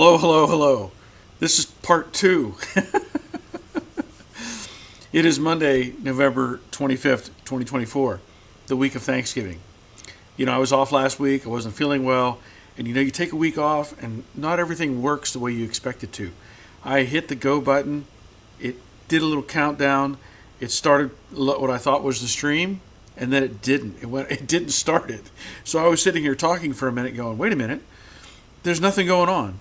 Hello, hello, hello. This is part 2. It is Monday, November 25th, 2024, the week of Thanksgiving. I was off last week. I wasn't feeling well. And you take a week off and not everything works the way you expect it to. I hit the go button. It did a little countdown. It started what I thought was the stream, and then it didn't. It didn't start it. So I was sitting here talking for a minute going, wait a minute, there's nothing going on.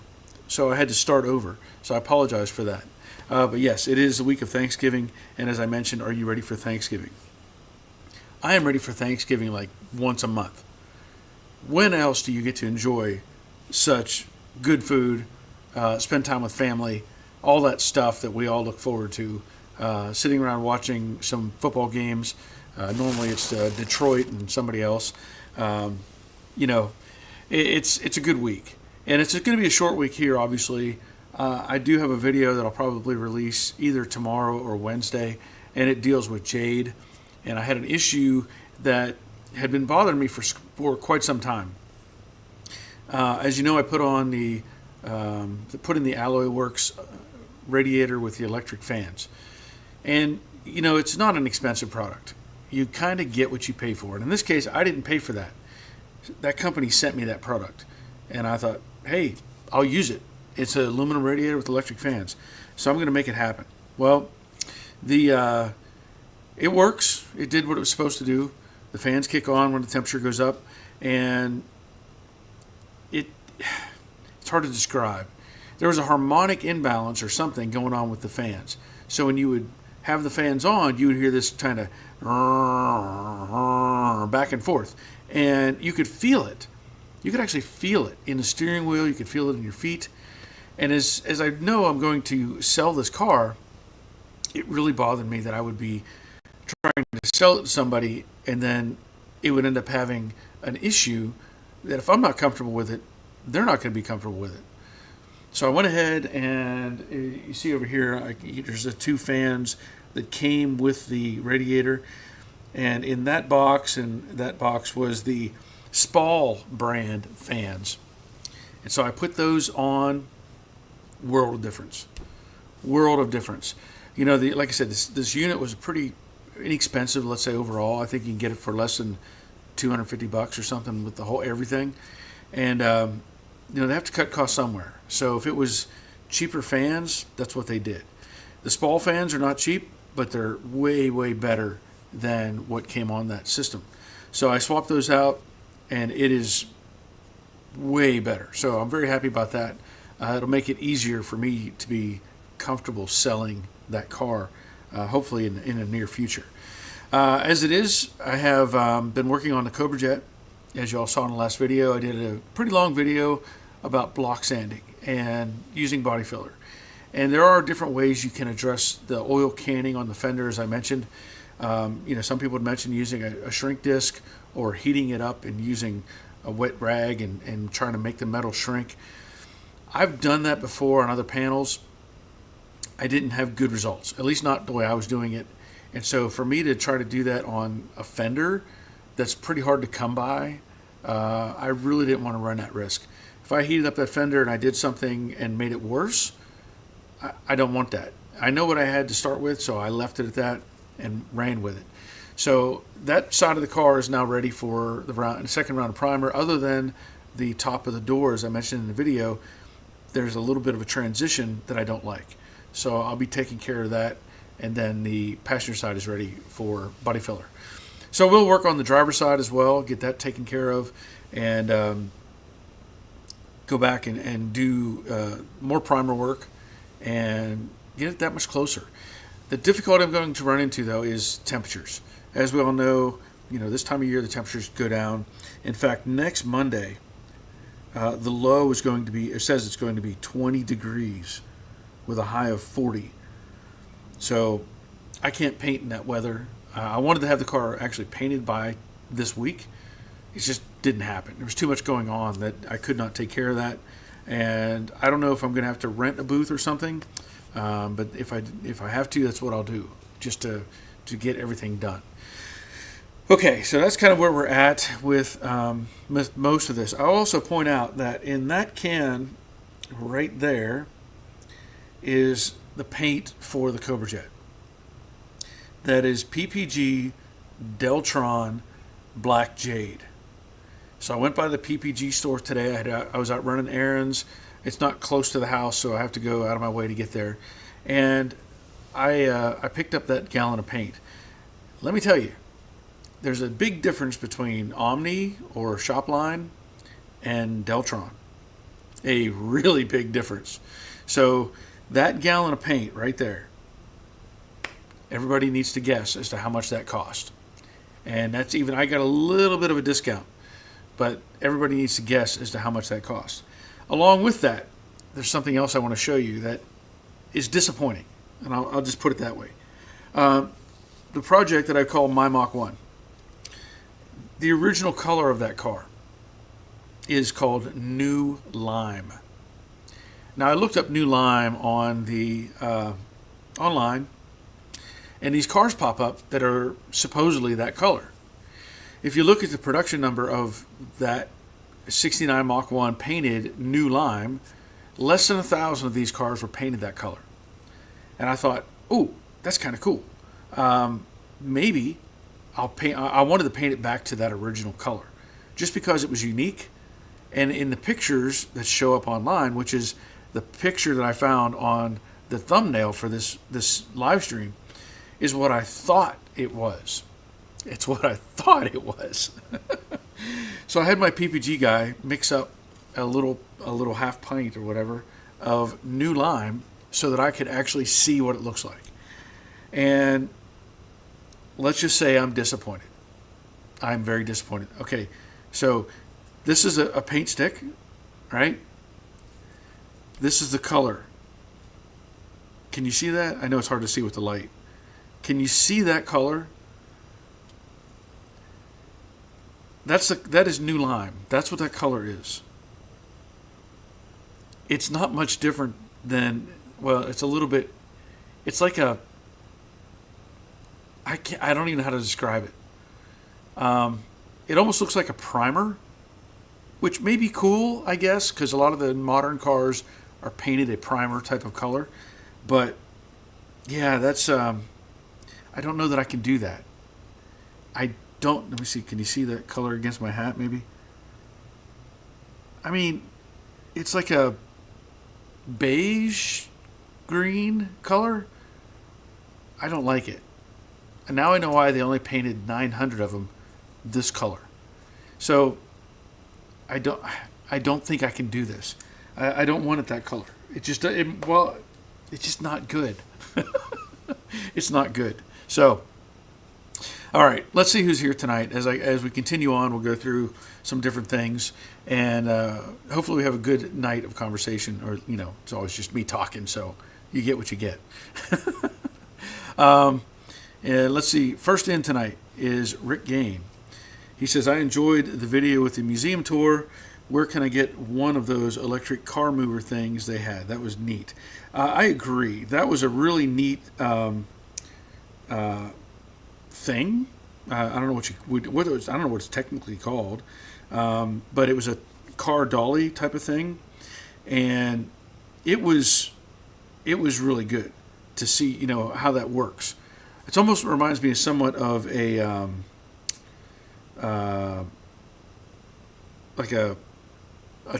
So I had to start over. So I apologize for that. But yes, it is the week of Thanksgiving. And as I mentioned, are you ready for Thanksgiving? I am ready for Thanksgiving like once a month. When else do you get to enjoy such good food, spend time with family, all that stuff that we all look forward to, sitting around watching some football games. Normally it's Detroit and somebody else. It's a good week. And it's going to be a short week here, obviously. I do have a video that I'll probably release either tomorrow or Wednesday, and it deals with Jade. And I had an issue that had been bothering me for quite some time. As you know, I put in the Alloy Works radiator with the electric fans. And, it's not an expensive product. You kind of get what you pay for. And in this case, I didn't pay for that. That company sent me that product. And I thought, hey, I'll use it. It's an aluminum radiator with electric fans. So I'm going to make it happen. Well, it works. It did what it was supposed to do. The fans kick on when the temperature goes up. And it's hard to describe. There was a harmonic imbalance or something going on with the fans. So when you would have the fans on, you would hear this kind of back and forth. And you could feel it. You could actually feel it in the steering wheel. You could feel it in your feet. And as I know I'm going to sell this car, it really bothered me that I would be trying to sell it to somebody and then it would end up having an issue that if I'm not comfortable with it, they're not going to be comfortable with it. So I went ahead and you see over here, there's the two fans that came with the radiator. And in that box was the Spall brand fans. And so I put those on. World of difference. Like I said, this unit was pretty inexpensive, let's say overall. I think you can get it for less than $250 or something with the whole everything. And they have to cut costs somewhere. So if it was cheaper fans, that's what they did. The Spall fans are not cheap, but they're way, way better than what came on that system. So I swapped those out, and it is way better. So I'm very happy about that. It'll make it easier for me to be comfortable selling that car, hopefully in the near future. As it is, I have been working on the Cobra Jet. As you all saw in the last video, I did a pretty long video about block sanding and using body filler. And there are different ways you can address the oil canning on the fender, as I mentioned. Some people would mention using a shrink disc or heating it up and using a wet rag and trying to make the metal shrink. I've done that before on other panels. I didn't have good results, at least not the way I was doing it. And so for me to try to do that on a fender, that's pretty hard to come by. I really didn't want to run that risk. If I heated up that fender and I did something and made it worse, I don't want that. I know what I had to start with, so I left it at that and ran with it. So that side of the car is now ready for the second round of primer. Other than the top of the door, as I mentioned in the video, there's a little bit of a transition that I don't like. So I'll be taking care of that, and then the passenger side is ready for body filler. So we'll work on the driver's side as well, get that taken care of, and go back and do more primer work and get it that much closer. The difficulty I'm going to run into, though, is temperatures. As we all know, this time of year the temperatures go down. In fact, next Monday, the low is going to be, it says it's going to be 20 degrees with a high of 40. So I can't paint in that weather. I wanted to have the car actually painted by this week. It just didn't happen. There was too much going on that I could not take care of that. And I don't know if I'm going to have to rent a booth or something. But if I have to, that's what I'll do, just to get everything done. Okay, so that's kind of where we're at with most of this. I'll also point out that in that can right there is the paint for the Cobra Jet. That is PPG Deltron Black Jade. So I went by the PPG store today. I was out running errands. It's not close to the house, so I have to go out of my way to get there. And I picked up that gallon of paint. Let me tell you, there's a big difference between Omni or Shopline and Deltron. A really big difference. So that gallon of paint right there, everybody needs to guess as to how much that cost. And that's even, I got a little bit of a discount, but everybody needs to guess as to how much that costs. Along with that, there's something else I want to show you that is disappointing, and I'll just put it that way. The project that I call My Mach 1, the original color of that car is called New Lime. Now I looked up New Lime on the online, and these cars pop up that are supposedly that color. If you look at the production number of that 69 Mach 1 painted New Lime, less than 1,000 of these cars were painted that color. And I thought, oh, that's kind of cool. Maybe I'll paint. I wanted to paint it back to that original color, just because it was unique. And in the pictures that show up online, which is the picture that I found on the thumbnail for this live stream, is what I thought it was. It's what I thought it was. So I had my PPG guy mix up a little half pint or whatever of New Lime so that I could actually see what it looks like. And let's just say I'm disappointed. I'm very disappointed. Okay, so this is a paint stick, right? This is the color. Can you see that? I know it's hard to see with the light. Can you see that color? That is New Lime. That's what that color is. It's not much different than, well, it's a little bit, it's like a, I don't even know how to describe it. It almost looks like a primer, which may be cool, I guess, because a lot of the modern cars are painted a primer type of color. But yeah, that's, I don't know that I can do that. Let me see, can you see that color against my hat maybe? I mean, it's like a beige green color. I don't like it. And now I know why they only painted 900 of them this color. So I don't think I can do this. I don't want it that color. It's just not good. It's not good. So, all right, let's see who's here tonight. As we continue on, we'll go through some different things, and hopefully we have a good night of conversation. Or it's always just me talking, so you get what you get. And let's see. First in tonight is Rick Gain. He says, I enjoyed the video with the museum tour. Where can I get one of those electric car mover things they had? That was neat. I agree. That was a really neat thing. I don't know what I don't know what it's technically called, but it was a car dolly type of thing, and it was really good to see how that works. It almost reminds me somewhat of a like a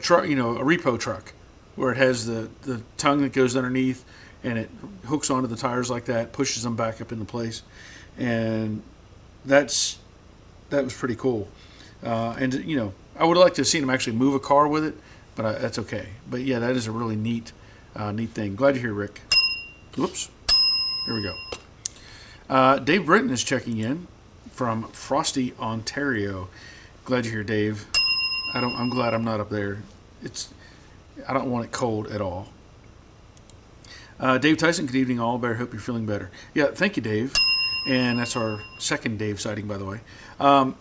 truck, a repo truck, where it has the tongue that goes underneath and it hooks onto the tires like that, pushes them back up into place, and that was pretty cool. And I would like to have seen them actually move a car with it, but that's okay. But yeah, that is a really neat thing. Glad you're here, Rick. Whoops. Here we go. Dave Britton is checking in from Frosty, Ontario. Glad you're here, Dave. I'm glad I'm not up there. I don't want it cold at all. Dave Tyson, good evening all. Bear, hope you're feeling better. Yeah, thank you, Dave. And that's our second Dave sighting, by the way. I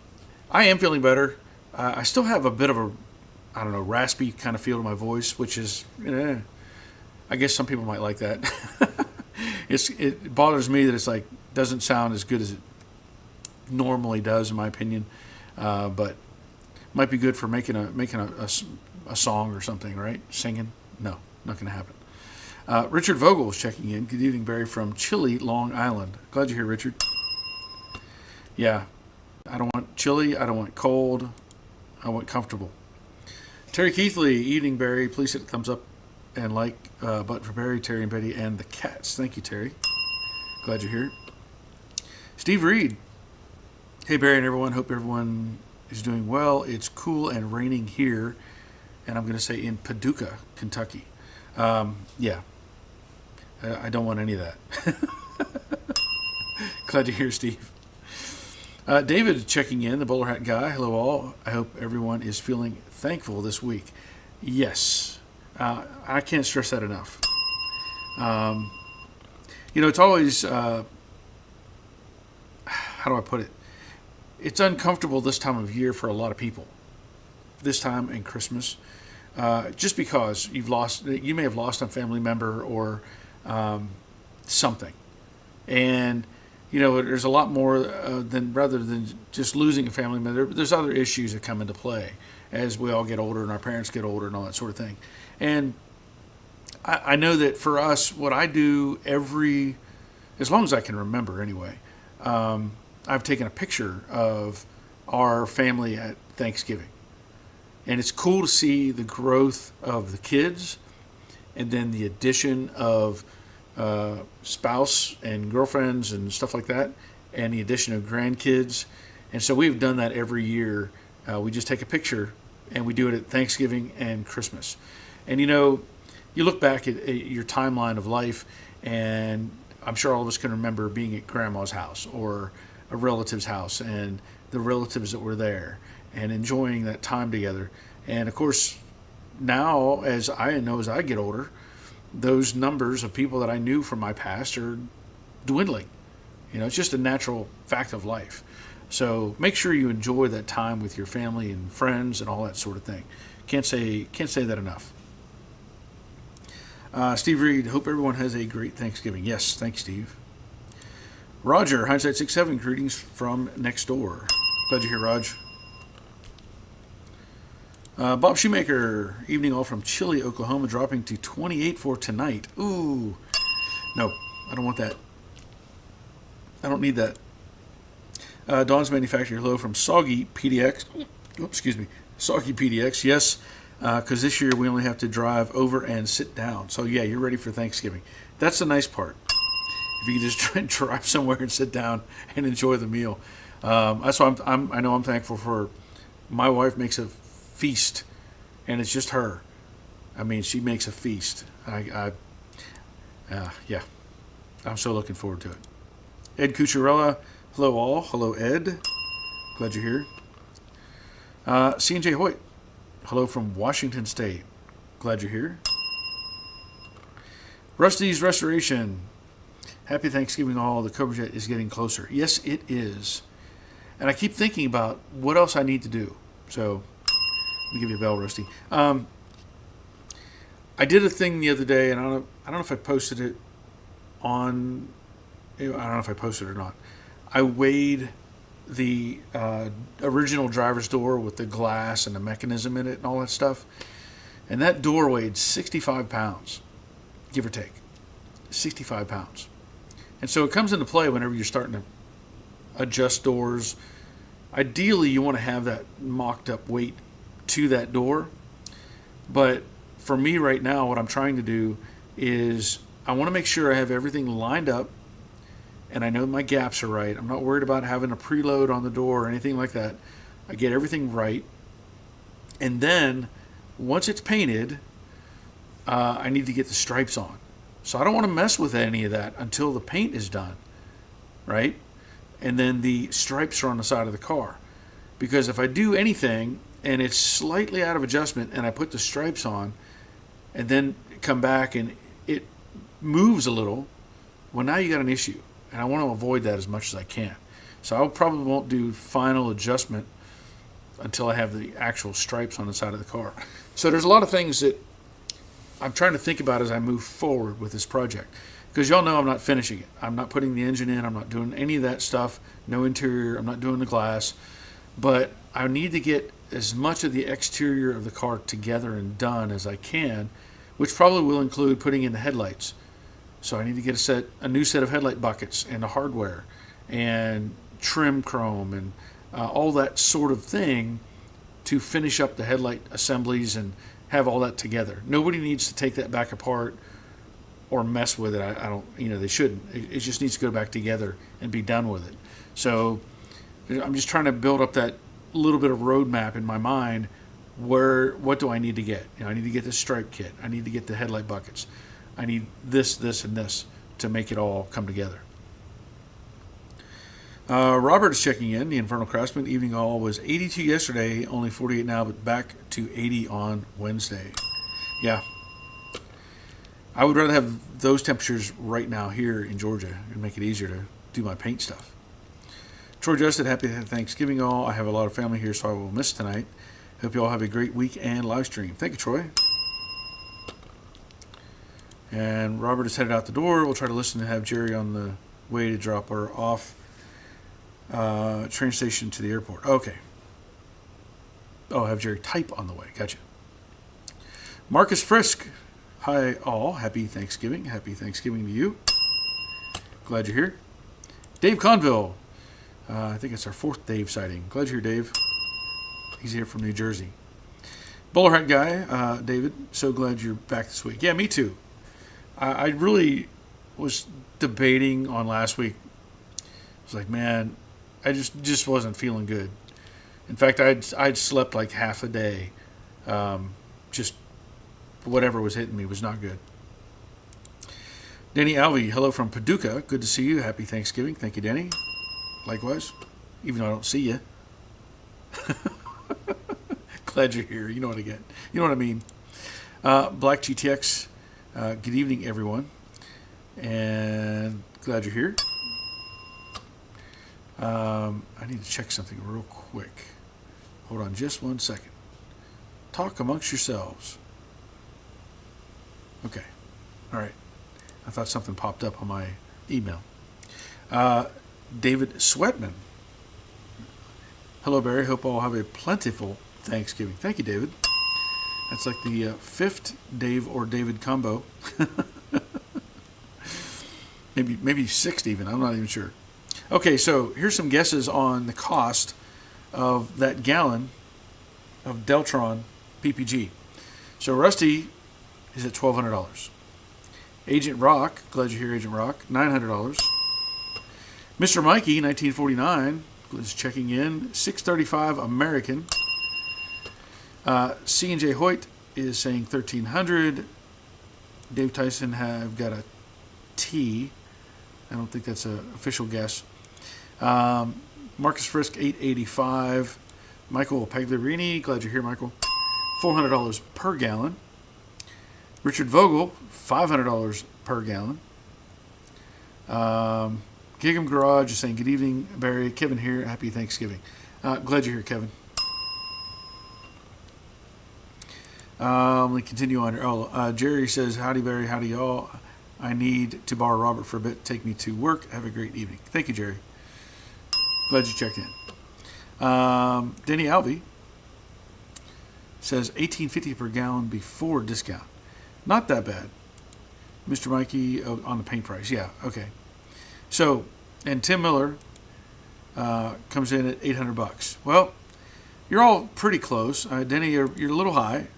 am feeling better. I still have a bit of a, raspy kind of feel to my voice, which is, I guess some people might like that. It bothers me that it's like doesn't sound as good as it normally does, in my opinion. But might be good for making a song or something, right? Singing, No, not going to happen. Richard Vogel is checking in. Good evening, Barry, from chilly Long Island. Glad you're here, Richard. Yeah, I don't want chilly. I don't want cold. I want comfortable. Terry Keithley, evening, Barry. Please hit a thumbs up and like button for Barry, Terry, and Betty, and the cats. Thank you, Terry. Glad you're here. Steve Reed. Hey, Barry and everyone. Hope everyone is doing well. It's cool and raining here, and I'm going to say in Paducah, Kentucky. Yeah. I don't want any of that. Glad to hear, Steve. David checking in, the bowler hat guy. Hello, all. I hope everyone is feeling thankful this week. Yes. I can't stress that enough. It's always, how do I put it? It's uncomfortable this time of year for a lot of people. This time and Christmas. Just because you may have lost a family member or something. And, there's a lot more rather than just losing a family member. There's other issues that come into play as we all get older and our parents get older and all that sort of thing. And I know that for us, what I do as long as I can remember anyway, I've taken a picture of our family at Thanksgiving. And it's cool to see the growth of the kids and then the addition of spouse and girlfriends and stuff like that, and the addition of grandkids. And so we've done that every year. We just take a picture and we do it at Thanksgiving and Christmas. And you look back at your timeline of life, and I'm sure all of us can remember being at grandma's house or a relative's house and the relatives that were there and enjoying that time together. And of course, now as I get older, those numbers of people that I knew from my past are dwindling. It's just a natural fact of life. So make sure you enjoy that time with your family and friends and all that sort of thing. Can't say that enough. Steve Reed, hope everyone has a great Thanksgiving. Yes, thanks, Steve. Roger, Hindsight 67, greetings from next door. Glad you're here, Raj. Bob Shoemaker, evening all from chilly Oklahoma, dropping to 28 for tonight. Ooh, no, I don't want that. I don't need that. Dawn's Manufacturer, hello from Soggy PDX. Soggy PDX, yes, because this year we only have to drive over and sit down. So yeah, you're ready for Thanksgiving. That's the nice part. If you can just try and drive somewhere and sit down and enjoy the meal. That's why I know I'm thankful for. My wife makes a feast, and it's just her. I mean, she makes a feast. Yeah, I'm so looking forward to it. Ed Cucharella, hello all. Hello, Ed. Glad you're here. C&J Hoyt, hello from Washington State. Glad you're here. Rusty's Restoration, happy Thanksgiving all. The Cobra Jet is getting closer. Yes, it is. And I keep thinking about what else I need to do. So let me give you a bell, Rusty. I did a thing the other day, and I don't know if I posted it on. I don't know if I posted it or not. I weighed the original driver's door with the glass and the mechanism in it and all that stuff, and that door weighed 65 pounds, give or take, 65 pounds. And so it comes into play whenever you're starting to adjust doors. Ideally, you want to have that mocked up weight to that door. But for me right now, what I'm trying to do is I want to make sure I have everything lined up and I know my gaps are right. I'm not worried about having a preload on the door or anything like that. I get everything right. And then once it's painted, I need to get the stripes on. So I don't want to mess with any of that until the paint is done, right? And then the stripes are on the side of the car. Because if I do anything and it's slightly out of adjustment and I put the stripes on and then come back and it moves a little, well, now you got an issue. And I want to avoid that as much as I can. So I probably won't do final adjustment until I have the actual stripes on the side of the car. So there's a lot of things that I'm trying to think about as I move forward with this project. Because y'all know I'm not finishing it. I'm not putting the engine in. I'm not doing any of that stuff. No interior. I'm not doing the glass. But I need to get as much of the exterior of the car together and done as I can which probably will include putting in the headlights. So I need to get a new set of headlight buckets and the hardware and trim chrome and all that sort of thing to finish up the headlight assemblies and have all that together. Nobody needs to take that back apart or mess with it. I don't, they shouldn't. It just needs to go back together and be done with it. So I'm just trying to build up that little bit of roadmap in my mind. What do I need to get? I need to get the stripe kit. I need to get the headlight buckets. I need this, and this to make it all come together. Robert is checking in. The Infernal Craftsman, evening all was 82 yesterday, only 48 now, but back to 80 on Wednesday. Yeah. I would rather have those temperatures right now here in Georgia and make it easier to do my paint stuff. Troy Justin, happy Thanksgiving all. I have a lot of family here, so I will miss tonight. Hope you all have a great week and live stream. Thank you, Troy. And Robert is headed out the door. We'll try to listen and have Jerry on the way to drop her off. Train station to the airport. Okay. Oh, I have Jerry type on the way. Gotcha. Marcus Frisk. Hi, all. Happy Thanksgiving. Happy Thanksgiving to you. Glad you're here. Dave Conville. I think it's our 4th Dave sighting. Glad you're here, Dave. He's here from New Jersey. Bowler hat guy, David. So glad you're back this week. Yeah, me too. I really was debating on last week. I was like, man, I just wasn't feeling good. In fact, I'd slept like half a day. Just whatever was hitting me was not good. Denny Alvey, hello from Paducah. Good to see you. Happy Thanksgiving. Thank you, Denny. Likewise, even though I don't see you. Glad you're here. You know what I get. You know what I mean. Black GTX. Good evening, everyone. And glad you're here. I need to check something real quick. Hold on just one second. Talk amongst yourselves. Okay. All right. I thought something popped up on my email. David Sweatman. Hello, Barry. Hope all have a plentiful Thanksgiving. Thank you, David. That's like the 5th Dave or David combo. maybe 6th even. I'm not even sure. Okay, so here's some guesses on the cost of that gallon of Deltron PPG. So Rusty is at $1,200. Agent Rock, glad you're here, Agent Rock, $900. Mr. Mikey, 1949, is checking in, $635 American. C&J Hoyt is saying $1,300. Dave Tyson have got a T. I don't think that's an official guess. Marcus Frisk, $885. Michael Pagliarini, glad you're here, Michael. $400 per gallon. Richard Vogel, $500 per gallon. Gig'em Garage is saying, good evening, Barry. Kevin here. Happy Thanksgiving. Glad you're here, Kevin. Let me continue on here. Jerry says, howdy, Barry. Howdy, y'all. I need to borrow Robert for a bit. Take me to work. Have a great evening. Thank you, Jerry. Glad you checked in. Denny Alvey says $18.50 per gallon before discount. Not that bad. Mr. Mikey on the paint price. Yeah, okay. So, and Tim Miller comes in at $800. Well, you're all pretty close. Denny, you're a little high.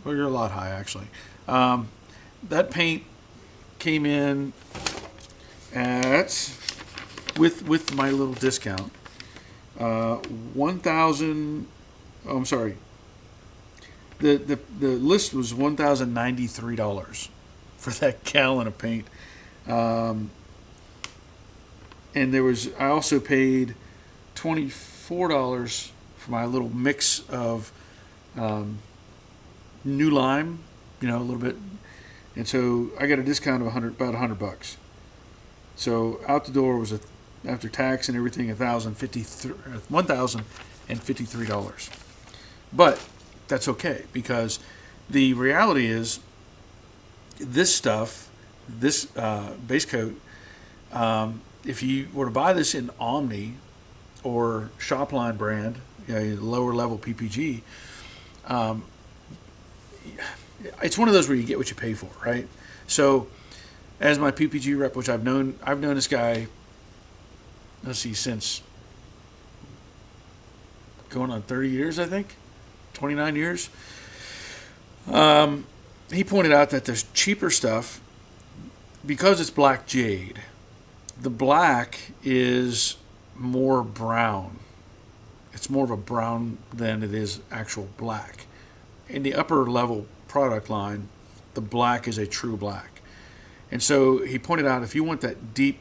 Well, you're a lot high, actually. That paint came in at, with my little discount, 1,000. Oh, I'm sorry. The list was $1,093 for that gallon of paint. And I also paid $24 for my little mix of new lime, a little bit. And so I got a discount of about $100. So out the door was after tax and everything, $1,053. But that's okay, because the reality is this stuff, this base coat, if you were to buy this in Omni or Shopline brand, lower level PPG, it's one of those where you get what you pay for, right? So as my PPG rep, which I've known this guy, let's see, since going on 30 years, I think, 29 years. He pointed out that there's cheaper stuff because it's black jade. The black is more brown. It's more of a brown than it is actual black. In the upper level product line, the black is a true black. And so he pointed out if you want that deep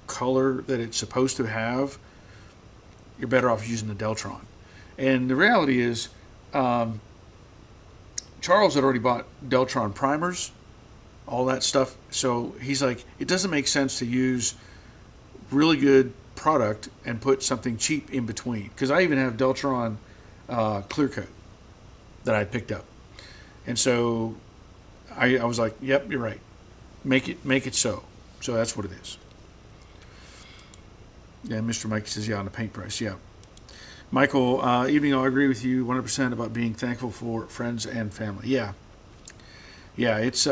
color that it's supposed to have, you're better off using the Deltron. And the reality is, Charles had already bought Deltron primers, all that stuff. So he's like, it doesn't make sense to use really good product and put something cheap in between. Because I even have Deltron clear coat that I picked up. And so I was like, yep, you're right. Make it so. So that's what it is. Yeah, Mr. Mike says, yeah, on the paint price, yeah. Michael, evening, I'll agree with you 100% about being thankful for friends and family. Yeah. Yeah, it's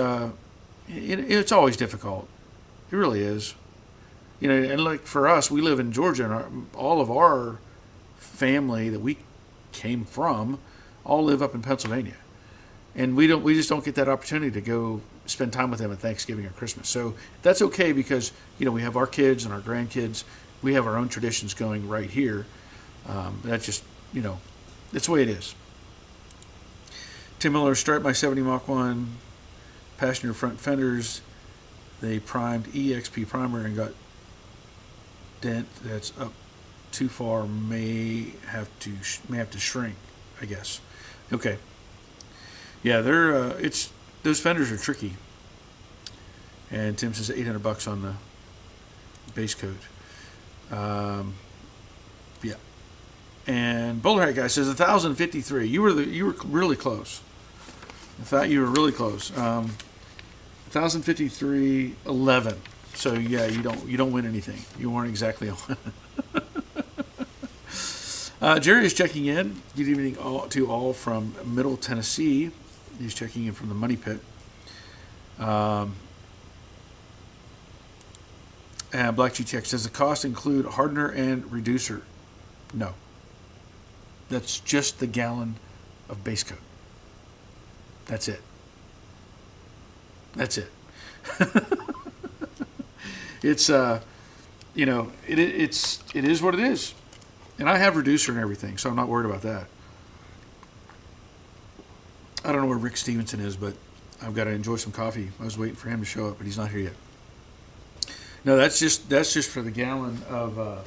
always difficult. It really is. You know, and like for us, we live in Georgia, and all of our family that we came from all live up in Pennsylvania. And we just don't get that opportunity to go spend time with them at Thanksgiving or Christmas. So that's okay because, you know, we have our kids and our grandkids. We have our own traditions going right here. That's just, you know, that's the way it is. Tim Miller, start my 70 Mach 1 passenger front fenders. They primed EXP primer and got dent that's up too far. May have to shrink, I guess. Okay. Yeah, those fenders are tricky. And Tim says $800 on the base coat. Yeah. And Bowler Hat Guy says 1,053. You were really close. I thought you were really close. 1,053.11. So yeah, you don't win anything. You weren't exactly on. Jerry is checking in. Good evening to all from Middle Tennessee. He's checking in from the Money Pit. And Black GTX, does the cost include hardener and reducer? No. That's just the gallon of base coat. That's it. That's it. It's you know, it is what it is. And I have reducer and everything, so I'm not worried about that. I don't know where Rick Stevenson is, but I've got to enjoy some coffee. I was waiting for him to show up, but he's not here yet. No, that's just for the gallon of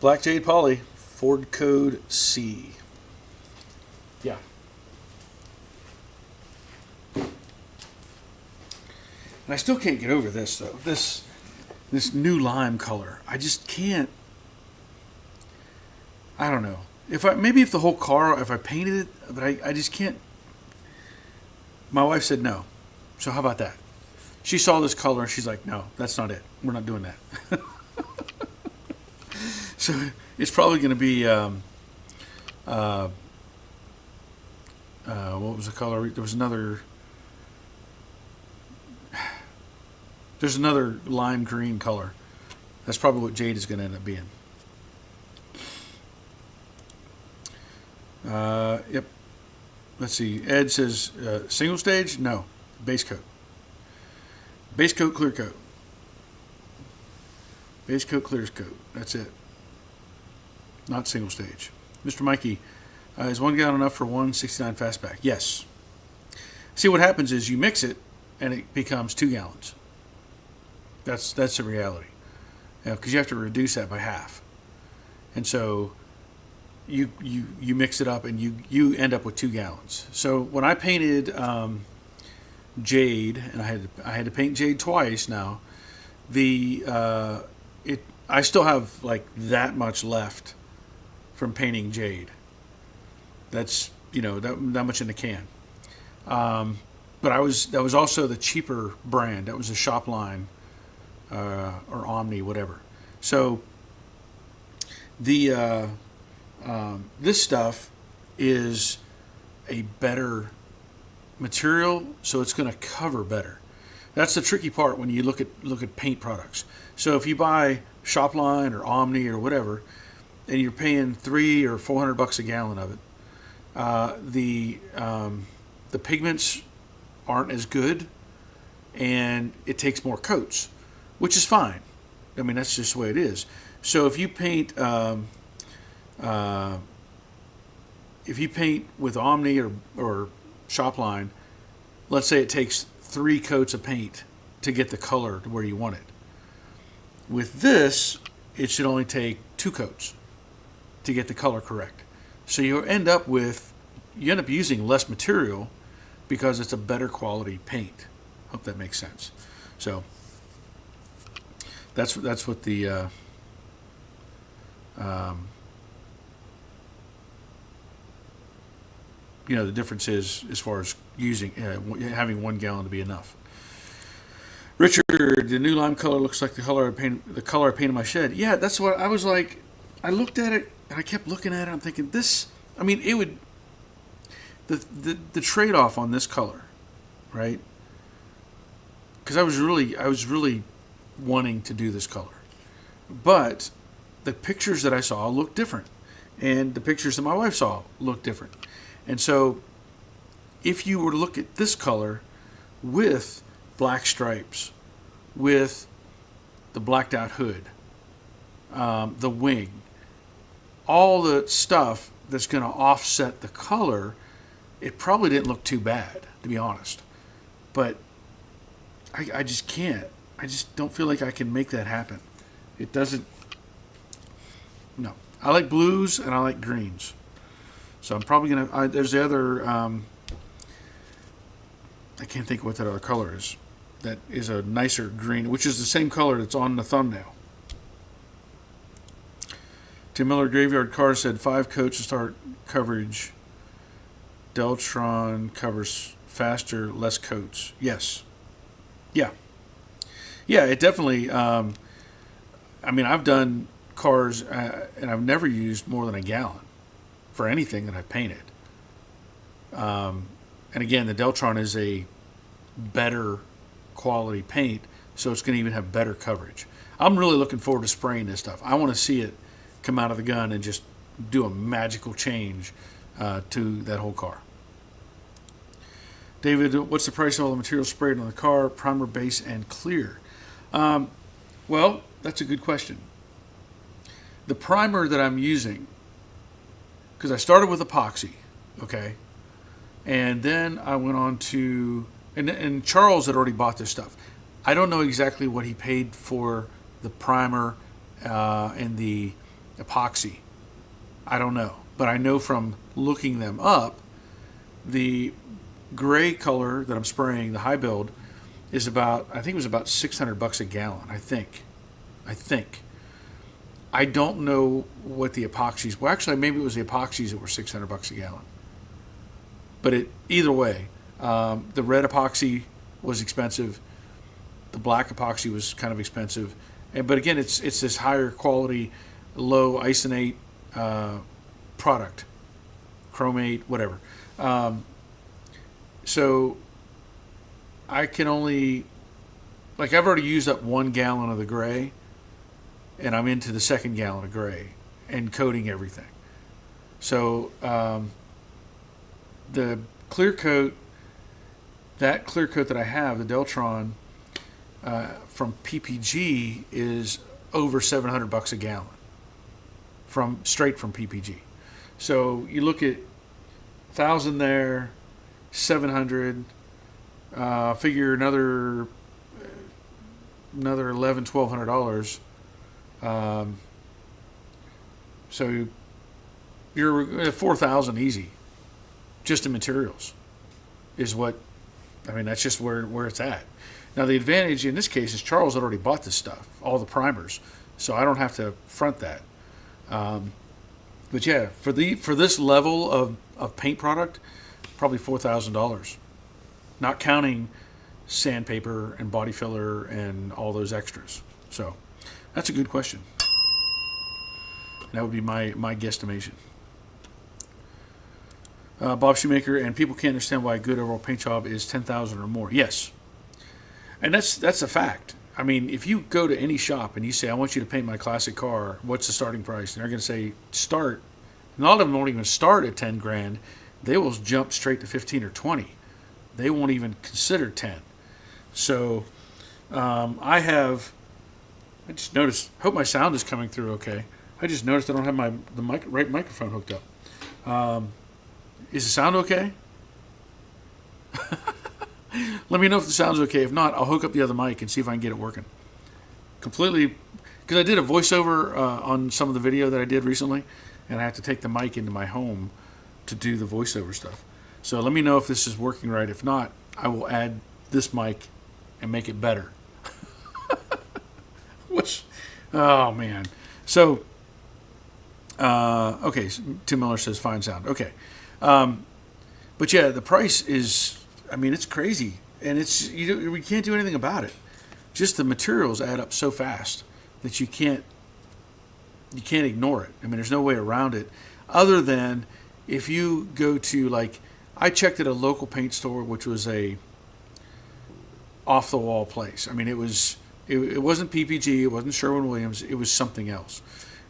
Black Jade Poly, Ford Code C. Yeah. And I still can't get over this though. This new lime color. I just can't. I don't know. If the whole car, if I painted it, but I just can't. My wife said no. So how about that? She saw this color and she's like, no, that's not it. We're not doing that. So it's probably going to be, what was the color? There's another lime green color. That's probably what Jade is going to end up being. Yep. Let's see. Ed says single stage? No. Base coat. Base coat, clear coat. Base coat, clear coat. That's it. Not single stage. Mr. Mikey, is 1 gallon enough for 169 fastback? Yes. See, what happens is you mix it and it becomes 2 gallons. That's the reality. Because you have to reduce that by half. And so you mix it up and you end up with 2 gallons. So when I painted Jade, and I had to paint Jade twice now, I still have like that much left from painting Jade. That's, you know, that much in the can. But that was also the cheaper brand. That was a shop line or Omni, whatever. So the this stuff is a better material, so it's going to cover better. That's the tricky part when you look at paint products. So if you buy Shopline or Omni or whatever, and you're paying $300 or $400 a gallon of it, the pigments aren't as good, and it takes more coats, which is fine. I mean, that's just the way it is. So if you paint with Omni or Shopline, let's say it takes 3 coats of paint to get the color to where you want it. With this, it should only take 2 coats to get the color correct. So you end up using less material because it's a better quality paint. Hope that makes sense. So that's what the the difference is as far as having 1 gallon to be enough. Richard, the new lime color looks like the color I painted my shed. Yeah, that's what I was like. I looked at it and I kept looking at it. I'm thinking this. I mean, it would the trade-off on this color, right? Because I was really wanting to do this color, but the pictures that I saw looked different, and the pictures that my wife saw looked different. And so if you were to look at this color with black stripes, with the blacked out hood, the wing, all the stuff that's going to offset the color, it probably didn't look too bad, to be honest. But I just can't. I just don't feel like I can make that happen. It doesn't. No. I like blues and I like greens. So I'm probably going to, there's the other, I can't think of what that other color is. That is a nicer green, which is the same color that's on the thumbnail. Tim Miller Graveyard Car said 5 coats to start coverage. Deltron covers faster, less coats. Yes. Yeah. Yeah, it definitely, I mean, I've done cars and I've never used more than a gallon for anything that I've painted. And again, the Deltron is a better quality paint, so it's going to even have better coverage. I'm really looking forward to spraying this stuff. I want to see it come out of the gun and just do a magical change to that whole car. David, what's the price of all the material sprayed on the car, primer, base, and clear? Well, that's a good question. The primer that I'm using, because I started with epoxy, okay? And then I went on to, and Charles had already bought this stuff. I don't know exactly what he paid for the primer and the epoxy. I don't know. But I know from looking them up, the gray color that I'm spraying, the high build, is about, I think it was about $600 a gallon, I think. I don't know what the epoxies, well actually maybe it was the epoxies that were $600 a gallon. But either way, the red epoxy was expensive. The black epoxy was kind of expensive. But again, it's this higher quality, low isonate product, chromate, whatever. So I can only, like I've already used up 1 gallon of the gray, and I'm into the 2nd gallon of gray and coating everything. So the clear coat, that clear coat that I have, the Deltron from PPG, is over $700 a gallon straight from PPG. So you look at 1,000 there, 700, figure another $1,100-$1,200. So you're at 4,000 easy, just in materials, is what, I mean, that's just where it's at. Now the advantage in this case is Charles had already bought this stuff, all the primers, so I don't have to front that. But yeah, for this level of paint product, probably $4,000, not counting sandpaper and body filler and all those extras. So That's a good question. That would be my guesstimation. Bob Shoemaker, and people can't understand why a good overall paint job is $10,000 or more. Yes, and that's a fact. I mean, if you go to any shop and you say, "I want you to paint my classic car," what's the starting price? And they're going to say, "Start." And a lot of them won't even start at 10 grand. They will jump straight to 15 or 20. They won't even consider 10. So I just noticed. Hope my sound is coming through okay. I just noticed I don't have the right microphone hooked up. Is the sound okay? Let me know if the sound's okay. If not, I'll hook up the other mic and see if I can get it working. Completely, because I did a voiceover on some of the video that I did recently, and I have to take the mic into my home to do the voiceover stuff. So let me know if this is working right. If not, I will add this mic and make it better. Oh man. So, okay, Tim Miller says fine sound. Okay. But yeah, the price is, I mean, it's crazy, and we can't do anything about it. Just the materials add up so fast that you can't ignore it. I mean, there's no way around it, other than if you go to, like, I checked at a local paint store, which was a off the wall place. I mean, it wasn't PPG, it wasn't Sherwin-Williams, it was something else,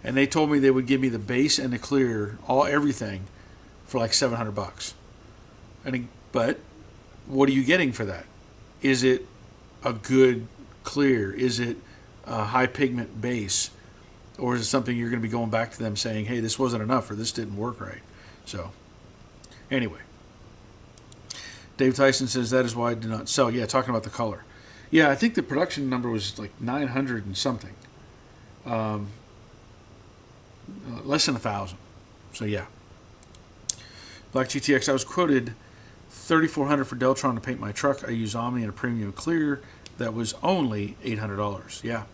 and they told me they would give me the base and the clear, everything, for like $700. But what are you getting for that? Is it a good clear? Is it a high pigment base? Or is it something you're going to be going back to them saying, hey, this wasn't enough or this didn't work right? So, anyway. Dave Tyson says, that is why I did not sell. Yeah, talking about the color. Yeah, I think the production number was like 900 and something. Less than 1,000. So, yeah. Black GTX, I was quoted $3,400 for Deltron to paint my truck. I used Omni and a premium clear. That was only $800. Yeah.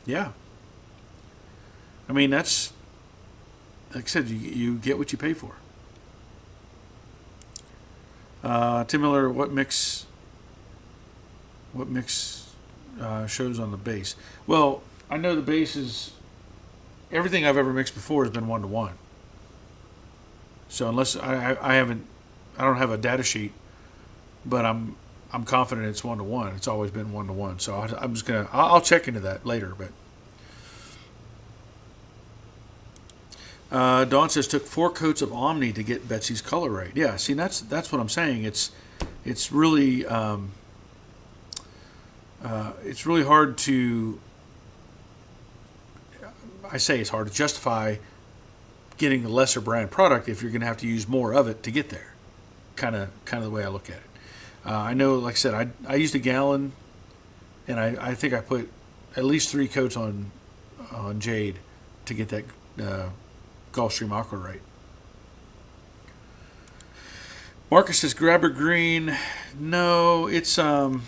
Yeah. I mean, that's, like I said, you get what you pay for. Tim Miller, what mix shows on the base? Well, I know the base is, everything I've ever mixed before has been 1-to-1. So unless I don't have a data sheet, but I'm confident it's 1-to-1. It's always been 1-to-1. So I'm just I'll check into that later. But Dawn says took 4 coats of Omni to get Betsy's color right. Yeah, see that's what I'm saying. It's really hard to. I say it's hard to justify getting the lesser brand product if you're going to have to use more of it to get there. Kind of the way I look at it. I know, like I said, I used a gallon, and I think I put at least 3 coats on Jade to get that Gulfstream Aqua right. Marcus says Grabber Green. No, it's another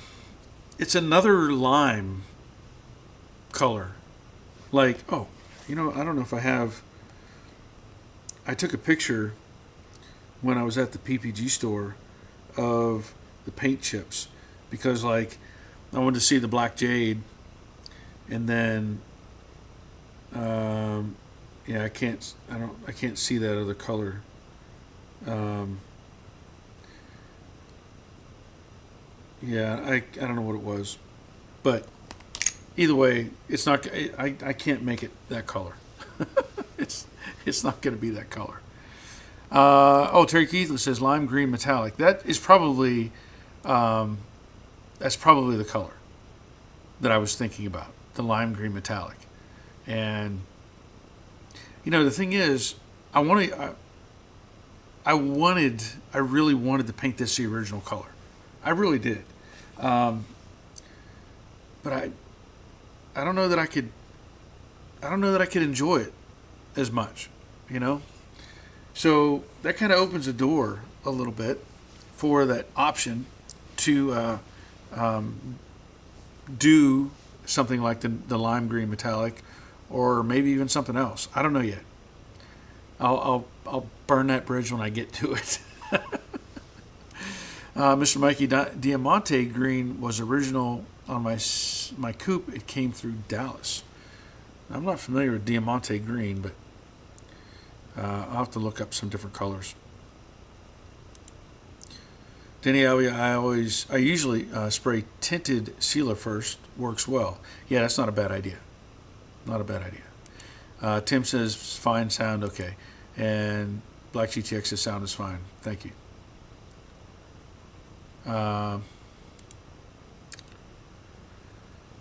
lime color. Like, I don't know if I have. I took a picture when I was at the PPG store of the paint chips because, like, I wanted to see the black Jade, and then, I can't see that other color. I don't know what it was, but either way, it's not. I can't make it that color. It's not going to be that color. Terry Keithless says lime green metallic. That is probably the color that I was thinking about, the lime green metallic. And the thing is, I really wanted to paint this the original color. I really did. But I don't know that I could enjoy it as much, So that kind of opens the door a little bit for that option to do something like the lime green metallic, or maybe even something else. I don't know yet. I'll burn that bridge when I get to it. Mr. Mikey Diamante green was original on my coupe. It came through Dallas. I'm not familiar with Diamante green, but I'll have to look up some different colors. Denny, I usually spray tinted sealer first. Works well. Yeah, that's not a bad idea. Not a bad idea. Tim says fine sound, okay, and Black GTX's sound is fine. Thank you.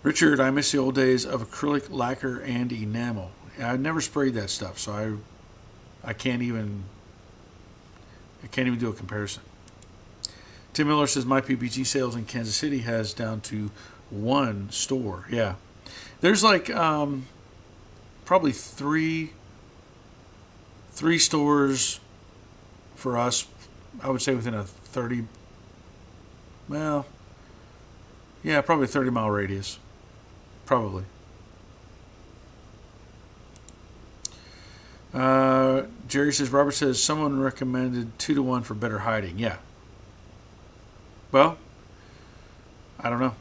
Richard, I miss the old days of acrylic lacquer and enamel. I never sprayed that stuff, so I can't even do a comparison. Tim Miller says my PPG sales in Kansas City has down to one store. Yeah, there's like probably three stores for us. I would say within a 30, well, yeah, probably 30-mile radius. Probably. Jerry says, Robert says, someone recommended 2-to-1 for better hiding. Yeah. Well, I don't know.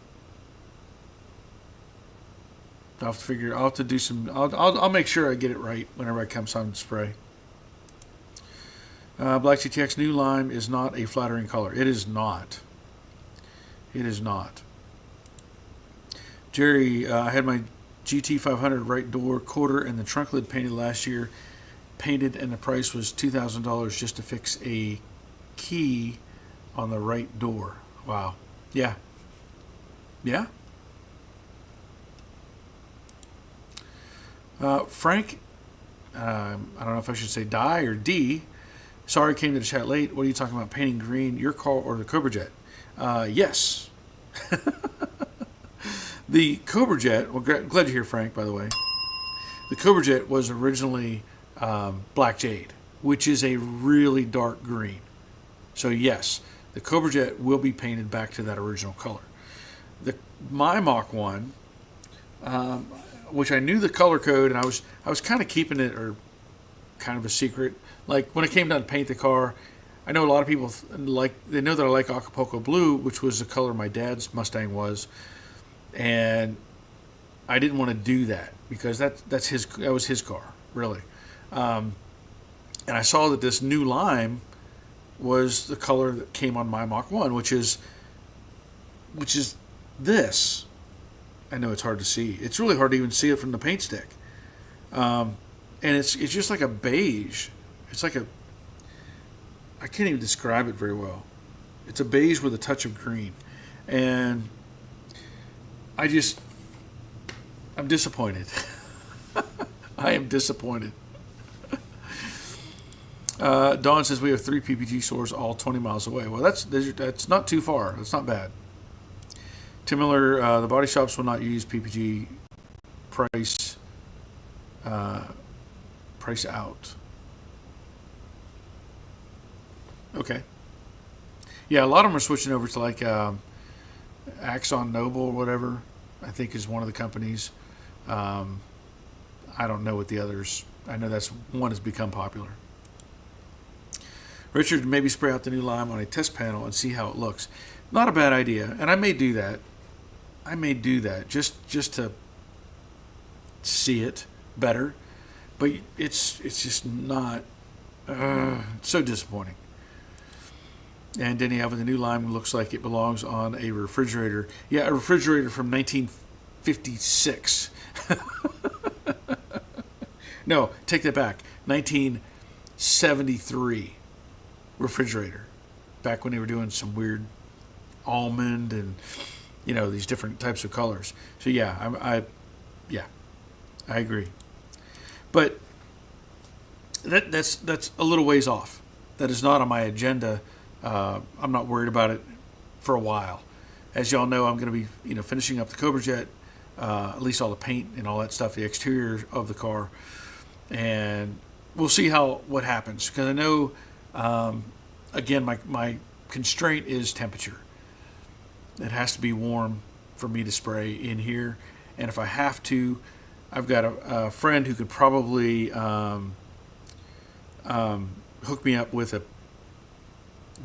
I'll have to do some, I'll make sure I get it right whenever it comes time to spray. Black GTX New Lime is not a flattering color. It is not. It is not. Jerry, I had my GT500 right door, quarter, and the trunk lid painted last year. Painted, and the price was $2,000 just to fix a key on the right door. Wow. Yeah. Yeah. Frank, I don't know if I should say die or D. Sorry, came to the chat late. What are you talking about? Painting green your car or the Cobra Jet? Yes. The Cobra Jet, well, glad you're here, Frank, by the way. The Cobra Jet was originally Black Jade, which is a really dark green. So yes, the Cobra Jet will be painted back to that original color. My Mach 1, which I knew the color code, and I was kind of keeping it, or kind of a secret. Like when it came down to paint the car, I know a lot of people they know that I like Acapulco Blue, which was the color my dad's Mustang was, and I didn't want to do that because that was his car, really. And I saw that this new lime was the color that came on my Mach 1, which is this. I know it's hard to see. It's really hard to even see it from the paint stick. And it's just like a beige. It's like I can't even describe it very well. It's a beige with a touch of green. And I'm disappointed. I am disappointed. Dawn says we have 3 PPG stores all 20 miles away. Well, that's not too far. That's not bad. Tim Miller, the body shops will not use PPG price out. Okay. Yeah, a lot of them are switching over to like Axon Noble or whatever, I think is one of the companies. I don't know what the others. I know that's one has become popular. Richard, maybe spray out the new lime on a test panel and see how it looks. Not a bad idea, and I may do that. Just to see it better, but it's just not. So disappointing. And Denny, having the new lime looks like it belongs on a refrigerator. Yeah, a refrigerator from 1956. No, take that back. 1973 refrigerator. Back when they were doing some weird almond and these different types of colors. So yeah, I agree. But that's a little ways off. That is not on my agenda. I'm not worried about it for a while. As y'all know, I'm going to be finishing up the Cobra Jet, at least all the paint and all that stuff, the exterior of the car, and we'll see what happens. Because I know, again, my constraint is temperature. It has to be warm for me to spray in here, and if I have to, I've got a friend who could probably hook me up with a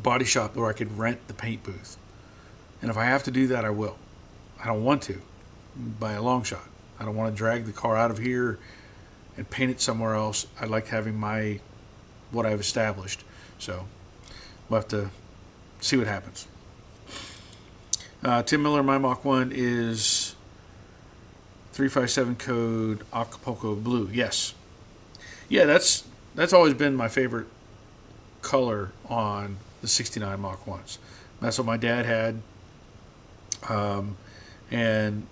body shop where I could rent the paint booth. And if I have to do that, I will. I don't want to, by a long shot. I don't want to drag the car out of here and paint it somewhere else. I like having what I've established. So we'll have to see what happens. Tim Miller, my Mach 1 is 357 code Acapulco blue. Yes. Yeah, that's always been my favorite color on the 69 Mach 1s. That's what my dad had. And,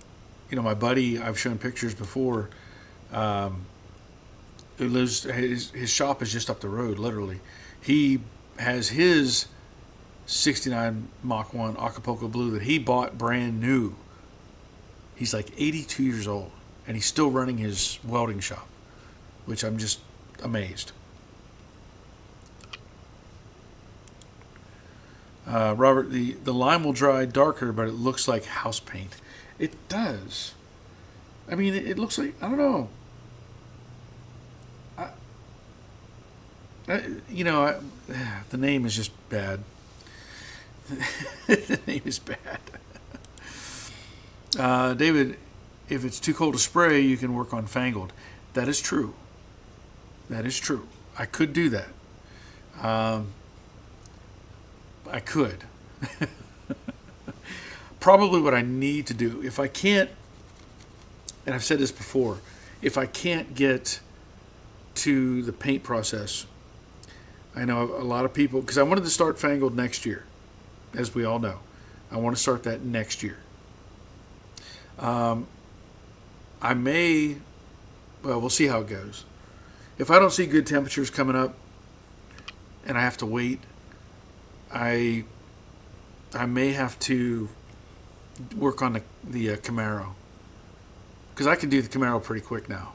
my buddy, I've shown pictures before, who lives, his shop is just up the road, literally. He has his 69 Mach 1 Acapulco blue that he bought brand new. He's like 82 years old, and he's still running his welding shop, which I'm just amazed. Robert, the lime will dry darker, but it looks like house paint. It does. I mean, it looks like, I don't know. The name is just bad. The name is bad. David, if it's too cold to spray, you can work on fangled. That is true. That is true. I could do that. I could. Probably what I need to do, if I can't, and I've said this before, if I can't get to the paint process, I know a lot of people, because I wanted to start fangled next year, as we all know. I want to start that next year. I may, well, we'll see how it goes. If I don't see good temperatures coming up and I have to wait, I may have to work on the Camaro, because I can do the Camaro pretty quick now.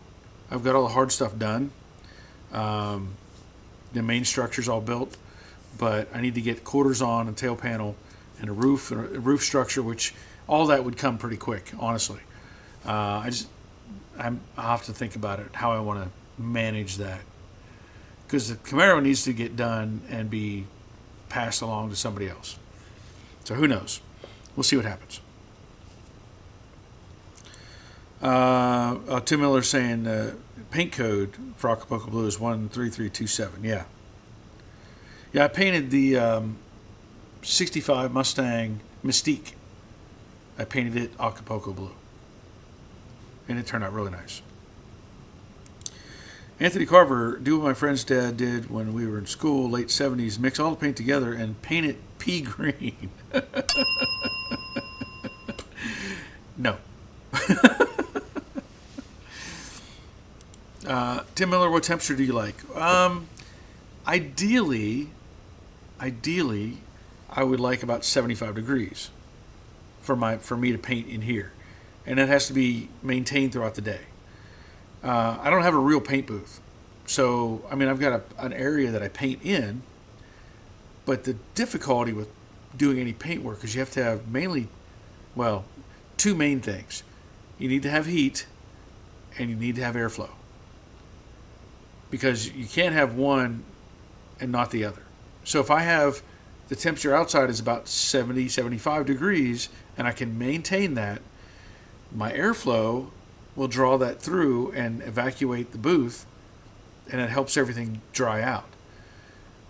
I've got all the hard stuff done. The main structure's all built, but I need to get quarters on, a tail panel, and a roof structure, which all that would come pretty quick, honestly. I'll have to think about it, how I want to manage that, because the Camaro needs to get done and be passed along to somebody else. So who knows? We'll see what happens. Tim Miller saying paint code for Acapulco Blue is 13327. Yeah. Yeah, I painted the 65 Mustang Mystique. I painted it Acapulco Blue. And it turned out really nice. Anthony Carver, do what my friend's dad did when we were in school, late 70s, mix all the paint together and paint it pea green. No. Tim Miller, what temperature do you like? Ideally, I would like about 75 degrees for me to paint in here, and that has to be maintained throughout the day. I don't have a real paint booth, so I mean I've got an area that I paint in, but the difficulty with doing any paint work is you have to have two main things. You need to have heat, and you need to have airflow, because you can't have one and not the other. So if I have the temperature outside is about 70, 75 degrees, and I can maintain that, my airflow will draw that through and evacuate the booth, and it helps everything dry out.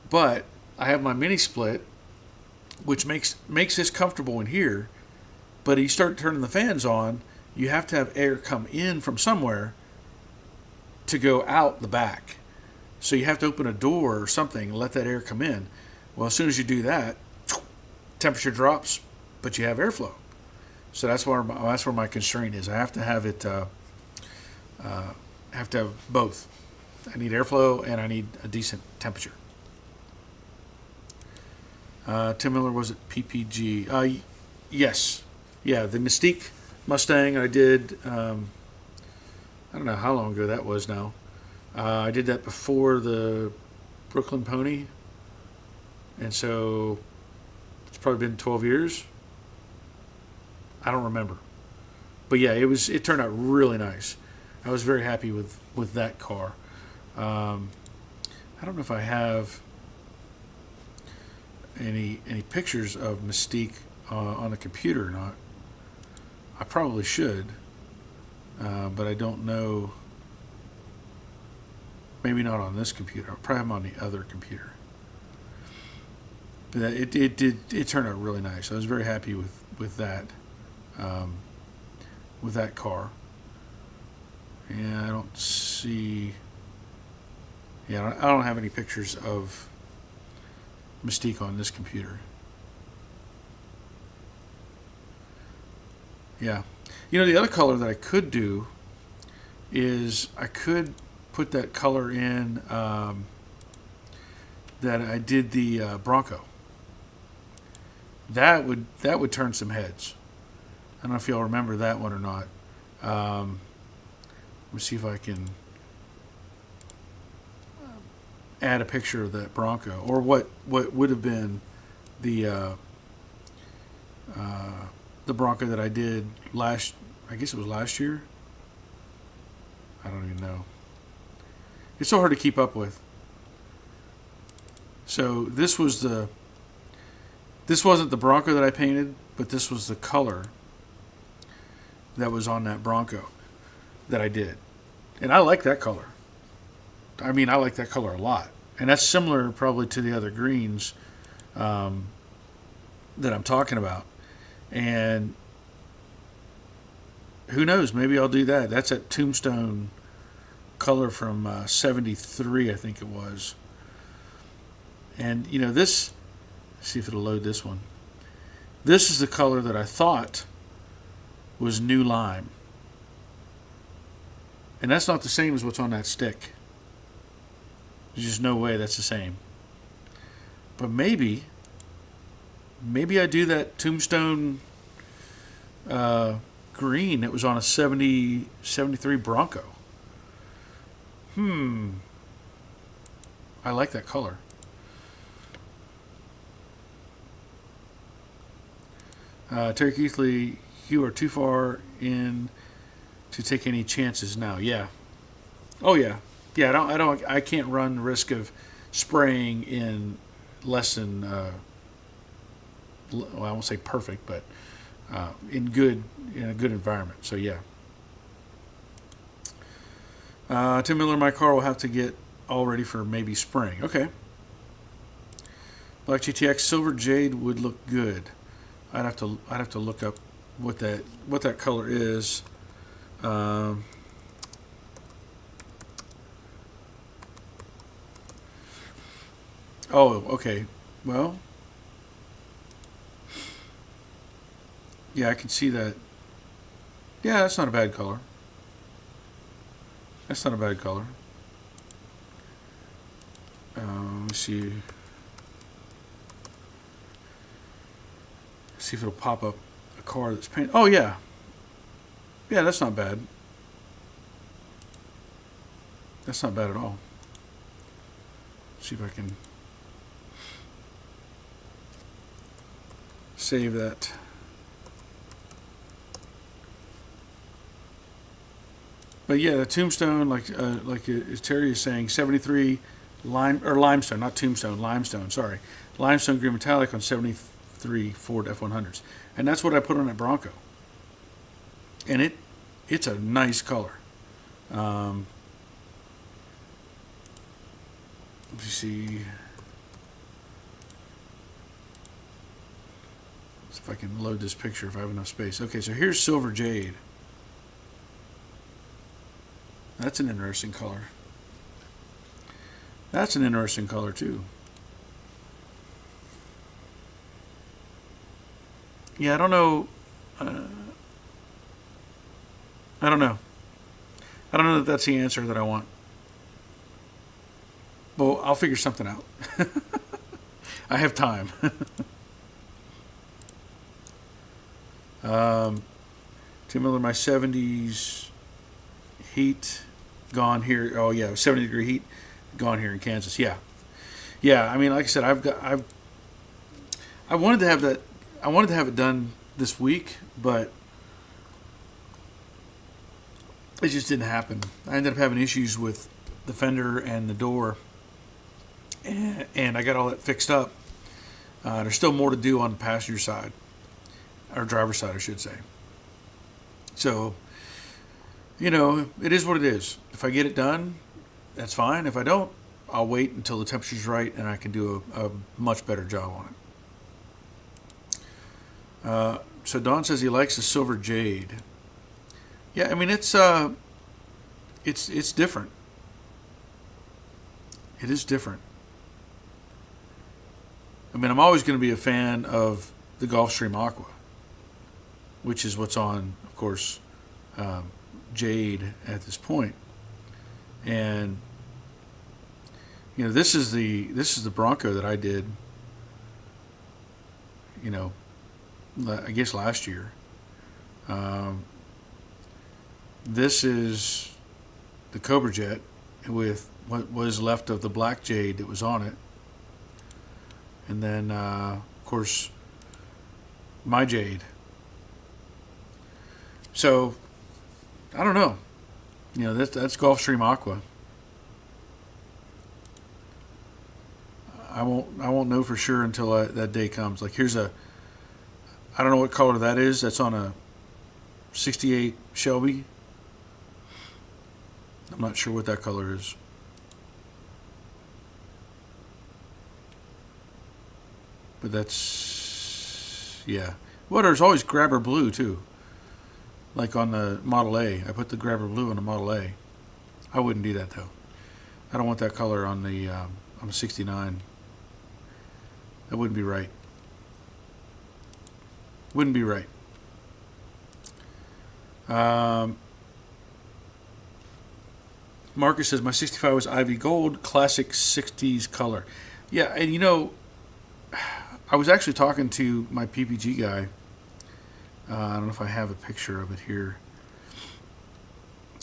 But I have my mini split, which makes this comfortable in here, but you start turning the fans on, you have to have air come in from somewhere to go out the back. So you have to open a door or something and let that air come in. Well, as soon as you do that, temperature drops, but you have airflow. So that's where my constraint is. I have to have it. Have to have both. I need airflow and I need a decent temperature. Tim Miller, was it PPG? Yes. Yeah, the Mystique Mustang I did. I don't know how long ago that was now. I did that before the Brooklyn Pony, and so it's probably been 12 years. I don't remember, but yeah, it turned out really nice. I was very happy with that car. I don't know if I have any pictures of Mystique on the computer or not. I probably should. but I don't know. Maybe not on this computer. I'll probably have them on the other computer. But it turned out really nice. I was very happy with that car. Yeah, I don't see. Yeah, I don't have any pictures of Mystique on this computer. Yeah. You know, the other color that I could do is I could put that color in that I did the Bronco. That would turn some heads. I don't know if y'all remember that one or not. Let me see if I can add a picture of that Bronco, or what would have been the Bronco that I did I guess it was last year. I don't even know. It's so hard to keep up with. So this wasn't the Bronco that I painted, but this was the color that was on that Bronco that I did. And I like that color. I mean, I like that color a lot. And that's similar probably to the other greens that I'm talking about. And who knows, maybe I'll do that. That's that Tombstone color from 73, I think it was. And, you know, this, see if it'll load this one. This is the color that I thought was new lime. And that's not the same as what's on that stick. There's just no way that's the same. But maybe I do that Tombstone green that was on a 73 Bronco. I like that color. Terry Keithley, you are too far in to take any chances now. Yeah. Oh yeah. Yeah. I can't run the risk of spraying in less than. Well, I won't say perfect, but in a good environment. So yeah. Tim Miller, my car will have to get all ready for maybe spring. Okay. Black GTX Silver Jade would look good. I'd have to look up what that color is. Oh, okay. Well, yeah, I can see that. Yeah, that's not a bad color. That's not a bad color. Let me see. See if it'll pop up a car that's painted. Oh yeah. Yeah, that's not bad. That's not bad at all. See if I can save that. But yeah, the Tombstone, like as Terry is saying, 73 limestone, not Tombstone, limestone. Sorry, limestone green metallic on 73 Ford F100s, and that's what I put on that Bronco. And it's a nice color. Let me see. See if I can load this picture if I have enough space. Okay, so here's Silver Jade. That's an interesting color. That's an interesting color too. Yeah, I don't know. I don't know. I don't know that that's the answer that I want. Well, I'll figure something out. I have time. Tim Miller, my 70s heat gone here. Oh yeah, 70-degree heat gone here in Kansas. Yeah. I mean, like I said, I wanted to have that. I wanted to have it done this week, but it just didn't happen. I ended up having issues with the fender and the door, and I got all that fixed up. There's still more to do on the passenger side, or driver's side, I should say. So you know, it is what it is. If I get it done, that's fine. If I don't, I'll wait until the temperature's right and I can do a much better job on it. So Don says he likes the silver Jade. Yeah, I mean it's different. It is different. I mean, I'm always going to be a fan of the Gulfstream Aqua, which is what's on, of course, Jade at this point. And you know, this is the Bronco that I did, you know, I guess last year. This is the Cobra Jet with what was left of the black Jade that was on it. And then, of course, my Jade. So, I don't know. You know, that's Gulfstream Aqua. I won't know for sure until that day comes. Like, here's I don't know what color that is. That's on a 68 Shelby. I'm not sure what that color is. But that's, yeah. Well, there's always grabber blue too. Like on the Model A. I put the grabber blue on the Model A. I wouldn't do that though. I don't want that color on the 69. That wouldn't be right. Wouldn't be right. Marcus says, my 65 was Ivy Gold, classic 60s color. Yeah, and you know, I was actually talking to my PPG guy. I don't know if I have a picture of it here.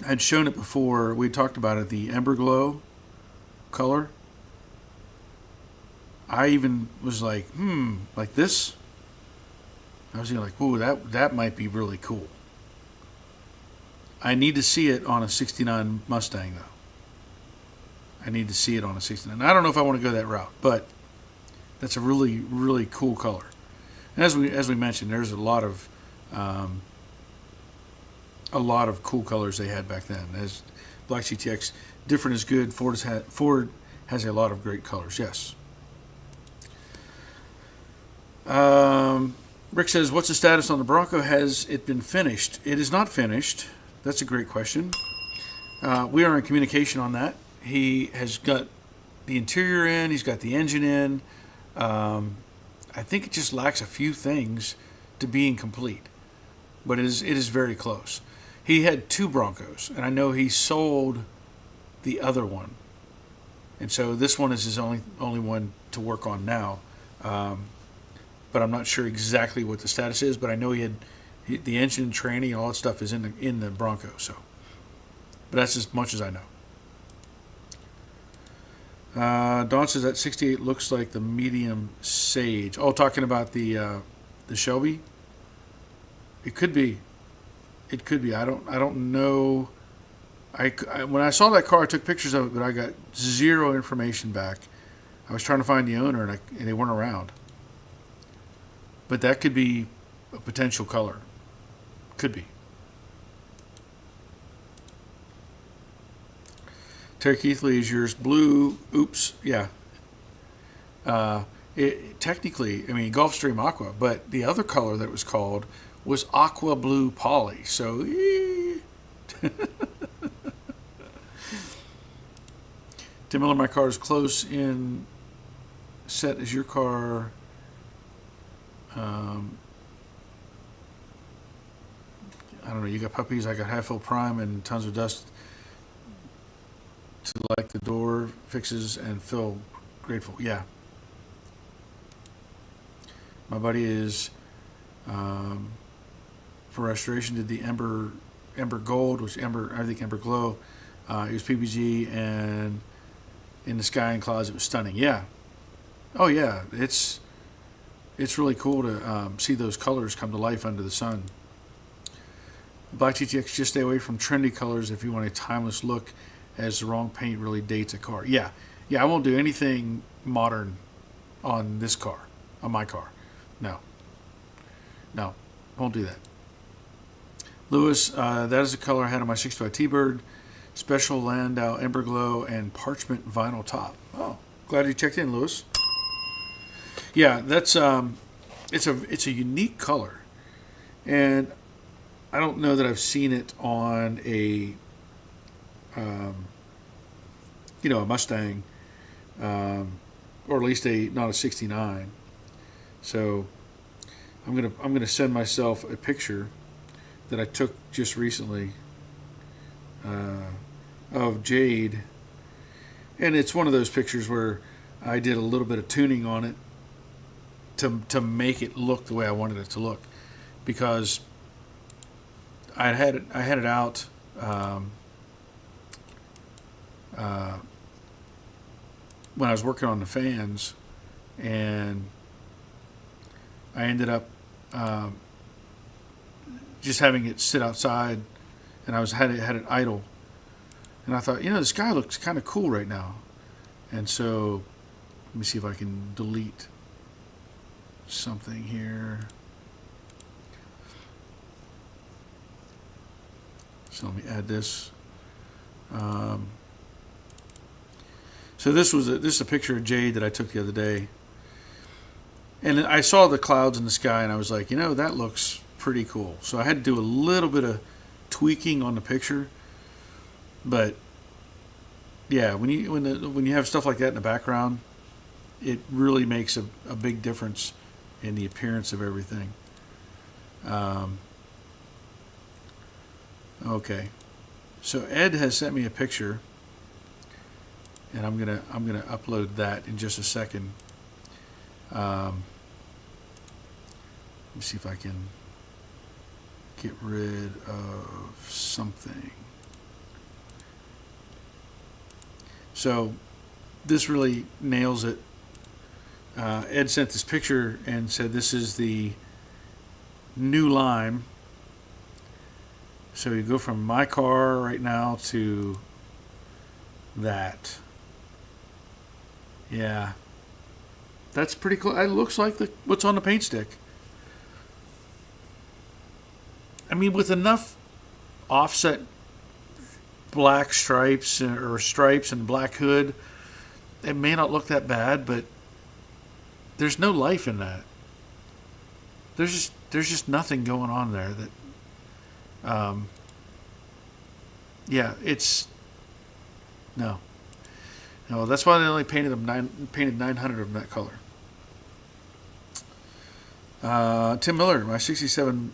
I had shown it before. We talked about it, the Ember Glow color. I even was like, like this? I was like, ooh, that might be really cool. I need to see it on a 69 Mustang, though. I need to see it on a 69. I don't know if I want to go that route, but that's a really, really cool color. And as we mentioned, there's a lot of cool colors they had back then. As Black GTX, different is good. Ford has a lot of great colors. Yes. Rick says, what's the status on the Bronco? Has it been finished? It is not finished. That's a great question. We are in communication on that. He has got the interior in. He's got the engine in. I think it just lacks a few things to being complete. But it is very close. He had two Broncos, and I know he sold the other one. And so this one is his only one to work on now. But I'm not sure exactly what the status is, but I know he had the engine, tranny, all that stuff is in the Bronco. So, but that's as much as I know. Don says that 68 looks like the medium Sage. Oh, talking about the Shelby. It could be. It could be. I don't know. I when I saw that car, I took pictures of it, but I got zero information back. I was trying to find the owner, and they weren't around. But that could be a potential color. Could be. Terry Keithley is yours. Blue. Oops. Yeah. Technically, I mean, Gulfstream Aqua, but the other color that was called was Aqua Blue Poly. So, Tim Miller, my car is close in set as your car. I don't know. You got puppies. I got half full prime and tons of dust to like the door fixes and feel grateful. Yeah. My buddy is for restoration did the Ember Gold, which I think Ember Glow. It was PPG, and in the Sky and Clouds it was stunning. Yeah. Oh yeah. It's really cool to see those colors come to life under the sun. Black GTX, just stay away from trendy colors if you want a timeless look, as the wrong paint really dates a car. Yeah, I won't do anything modern on this car, on my car. No, won't do that. Lewis, that is the color I had on my 65 T-Bird. Special Landau Ember Glow and Parchment Vinyl Top. Oh, glad you checked in, Lewis. Yeah, that's it's a unique color, and I don't know that I've seen it on a a Mustang, or at least not a '69. So I'm gonna send myself a picture that I took just recently of Jade, and it's one of those pictures where I did a little bit of tuning on it to make it look the way I wanted it to look, because I had it out when I was working on the fans, and I ended up just having it sit outside, and I had it idle, and I thought, the sky looks kind of cool right now, and so let me see if I can delete something here. So let me add this. So this is a picture of Jade that I took the other day, and I saw the clouds in the sky, and I was like, that looks pretty cool. So I had to do a little bit of tweaking on the picture, but yeah, when you have stuff like that in the background, it really makes a big difference in the appearance of everything. Okay, so Ed has sent me a picture, and I'm gonna upload that in just a second. Let me see if I can get rid of something. So this really nails it. Ed sent this picture and said this is the new Lime. So you go from my car right now to that. Yeah, that's pretty cool. It looks like what's on the paint stick. I mean, with enough offset black stripes or stripes and black hood, it may not look that bad, but there's no life in that. There's just nothing going on there that. Yeah, it's no. That's why they only painted 900 of them that color. Tim Miller, my '67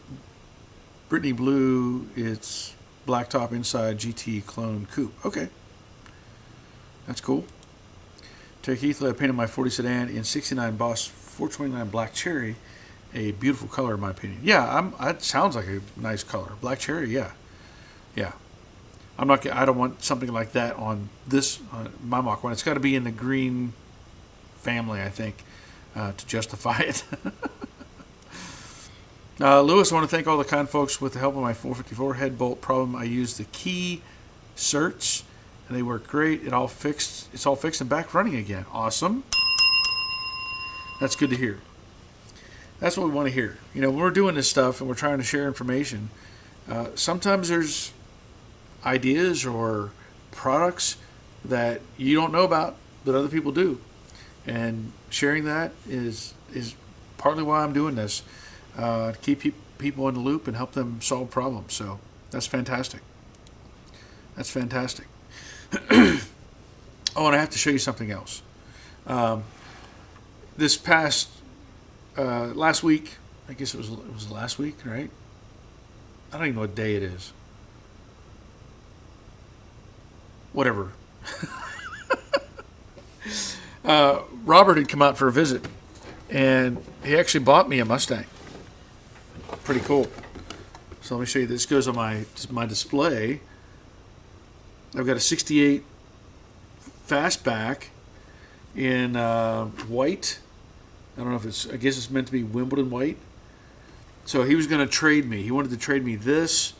Brittany Blue. It's blacktop inside GT clone coupe. Okay, that's cool. Terry Keithley, I painted my 40 sedan in '69 Boss 429 Black Cherry. A beautiful color, in my opinion. Yeah, it sounds like a nice color. Black cherry, yeah. I don't want something like that on this my Mach 1. It's got to be in the green family, I think, to justify it. Lewis, I want to thank all the kind folks with the help of my 454 head bolt problem. I used the key certs, and they work great. It's all fixed and back running again. Awesome. That's good to hear. That's what we want to hear. When we're doing this stuff and we're trying to share information, sometimes there's ideas or products that you don't know about that other people do, and sharing that is partly why I'm doing this, to keep people in the loop and help them solve problems. So that's fantastic. That's fantastic. Oh, and I have to show you something else. This past last week, I guess it was last week, right? I don't even know what day it is. Whatever. Robert had come out for a visit, and he actually bought me a Mustang. Pretty cool. So let me show you. This goes on my display. I've got a '68 fastback in white. I don't know if I guess it's meant to be Wimbledon white. So he was going to trade me. He wanted to trade me this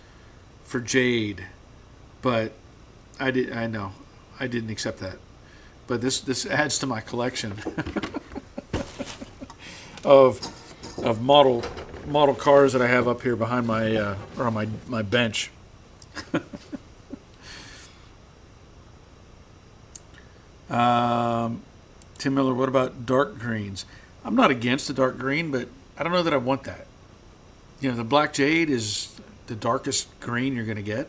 for Jade, but I didn't accept that. But this adds to my collection of model model cars that I have up here behind my or on my bench. Tim Miller, what about dark greens? I'm not against the dark green, but I don't know that I want that. You know, the black jade is the darkest green you're going to get.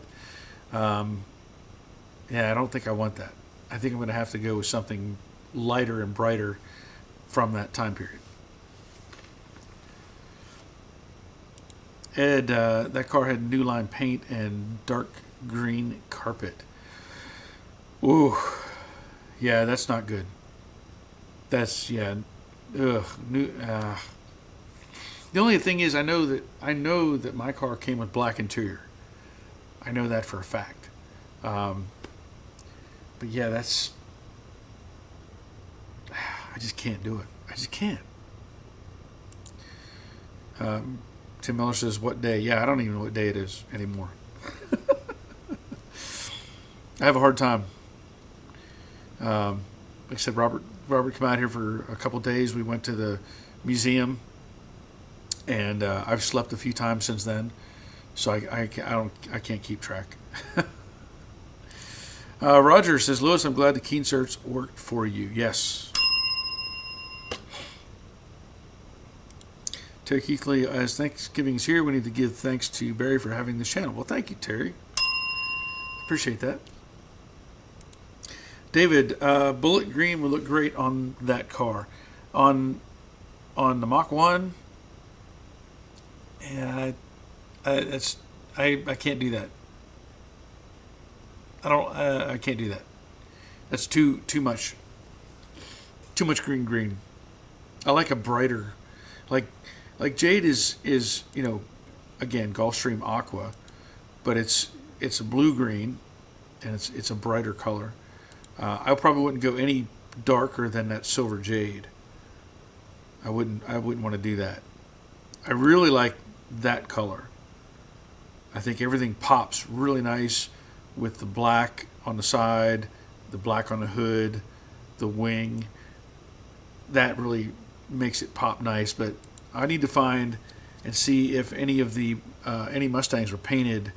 Yeah, I don't think I want that. I think I'm going to have to go with something lighter and brighter from that time period. Ed, that car had new line paint and dark green carpet. Ooh, yeah, that's not good. That's, yeah, ugh. The only thing is, I know that my car came with black interior. I know that for a fact. But yeah, that's. I just can't do it. I just can't. Tim Miller says, "What day?" Yeah, I don't even know what day it is anymore. I have a hard time. Like I said, Robert came out here for a couple days. We went to the museum, and I've slept a few times since then, so I can't keep track. Roger says, Lewis, I'm glad the Keen Search worked for you. Yes. Terry Keithley, as Thanksgiving is here, we need to give thanks to Barry for having this channel. Well, thank you, Terry. Appreciate that. David, bullet green would look great on that car. On the Mach 1, yeah, I can't do that. I can't do that. That's too much. Too much green. I like a brighter, like Jade is you know, again, Gulfstream Aqua, but it's a blue green, and it's a brighter color. I probably wouldn't go any darker than that silver Jade. I wouldn't want to do that. I really like that color. I think everything pops really nice with the black on the side, the black on the hood, the wing. That really makes it pop nice. But I need to find and see if any of the any Mustangs were painted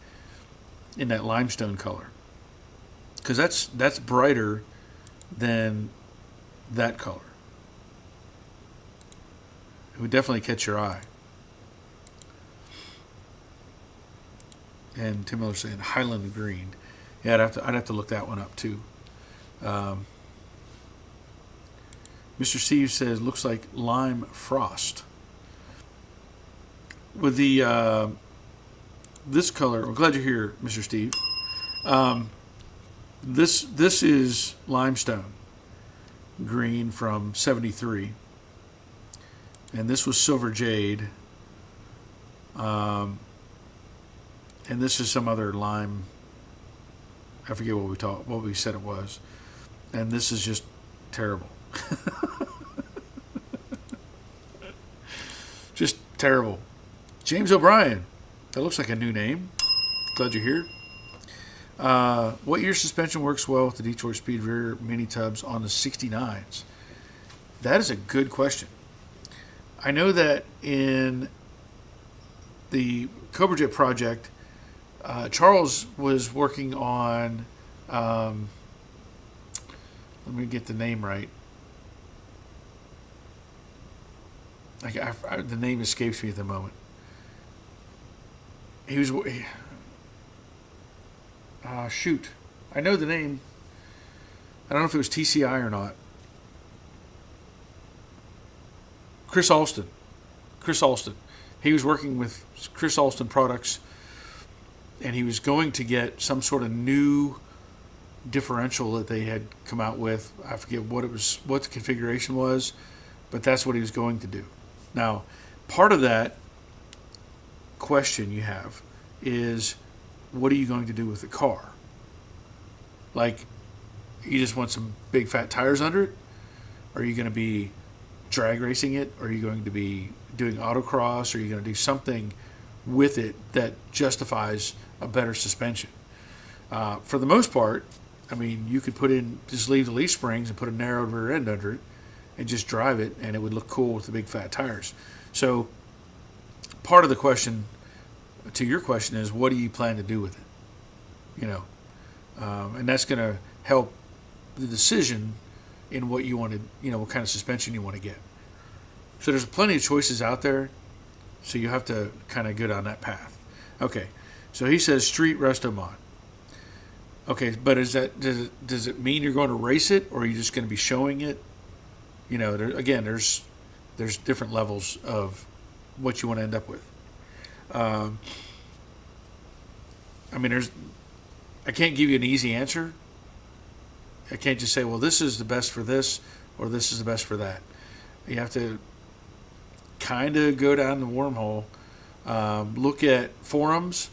in that limestone color, because that's brighter than that color. It would definitely catch your eye. And Tim Miller's saying Highland green. Yeah, I'd have to look that one up too. Mr. Steve says looks like lime frost. With the this color, I'm glad you're here, Mr. Steve. This is limestone green from '73, and this was silver jade. And this is some other lime. I forget what we said it was, and this is just terrible. Just terrible. James O'Brien. That looks like a new name. Glad you're here. What year suspension works well with the Detroit Speed rear mini tubs on the 69s? That is a good question. I know that in the Cobra Jet project, Charles was working on, let me get the name right. The name escapes me at the moment. He was, shoot. I know the name. I don't know if it was TCI or not. Chris Alston. He was working with Chris Alston Products, and he was going to get some sort of new differential that they had come out with. I forget what the configuration was, but that's what he was going to do. Now, part of that question you have is, what are you going to do with the car? Like, you just want some big fat tires under it? Are you going to be drag racing it? Are you going to be doing autocross? Are you going to do something with it that justifies a better suspension? For the most part, I mean, you could just leave the leaf springs and put a narrowed rear end under it and just drive it, and it would look cool with the big fat tires. So part of the question to your question is, what do you plan to do with it? And that's going to help the decision in what you want to, what kind of suspension you want to get. So there's plenty of choices out there. So you have to kind of go down that path. Okay. So he says street resto mod. Okay, but does it mean you're going to race it, or are you just going to be showing it? There's different levels of what you want to end up with. I can't give you an easy answer. I can't just say, well, this is the best for this, or this is the best for that. You have to kind of go down the wormhole. Look at forums.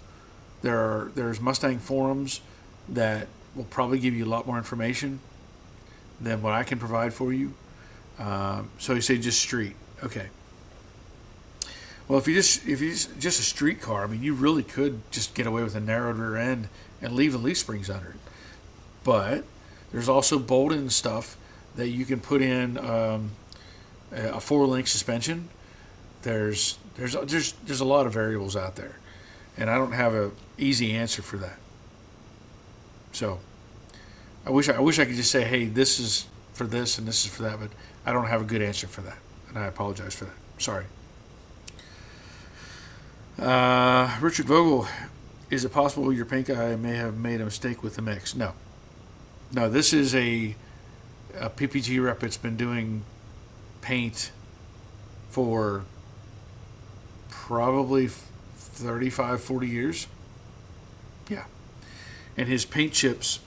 There's Mustang forums that will probably give you a lot more information than what I can provide for you. So you say just street. Okay. Well, if you just a street car, you really could just get away with a narrowed rear end and leave the leaf springs under it. But there's also bolt-in stuff that you can put in a 4-link suspension. There's a lot of variables out there, and I don't have an easy answer for that. So I wish I could just say, hey, this is for this and this is for that, but I don't have a good answer for that, and I apologize for that. Sorry. Richard Vogel, is it possible your paint guy may have made a mistake with the mix? No, this is a PPG rep that's been doing paint for probably 35, 40 years. Yeah. And his paint chips,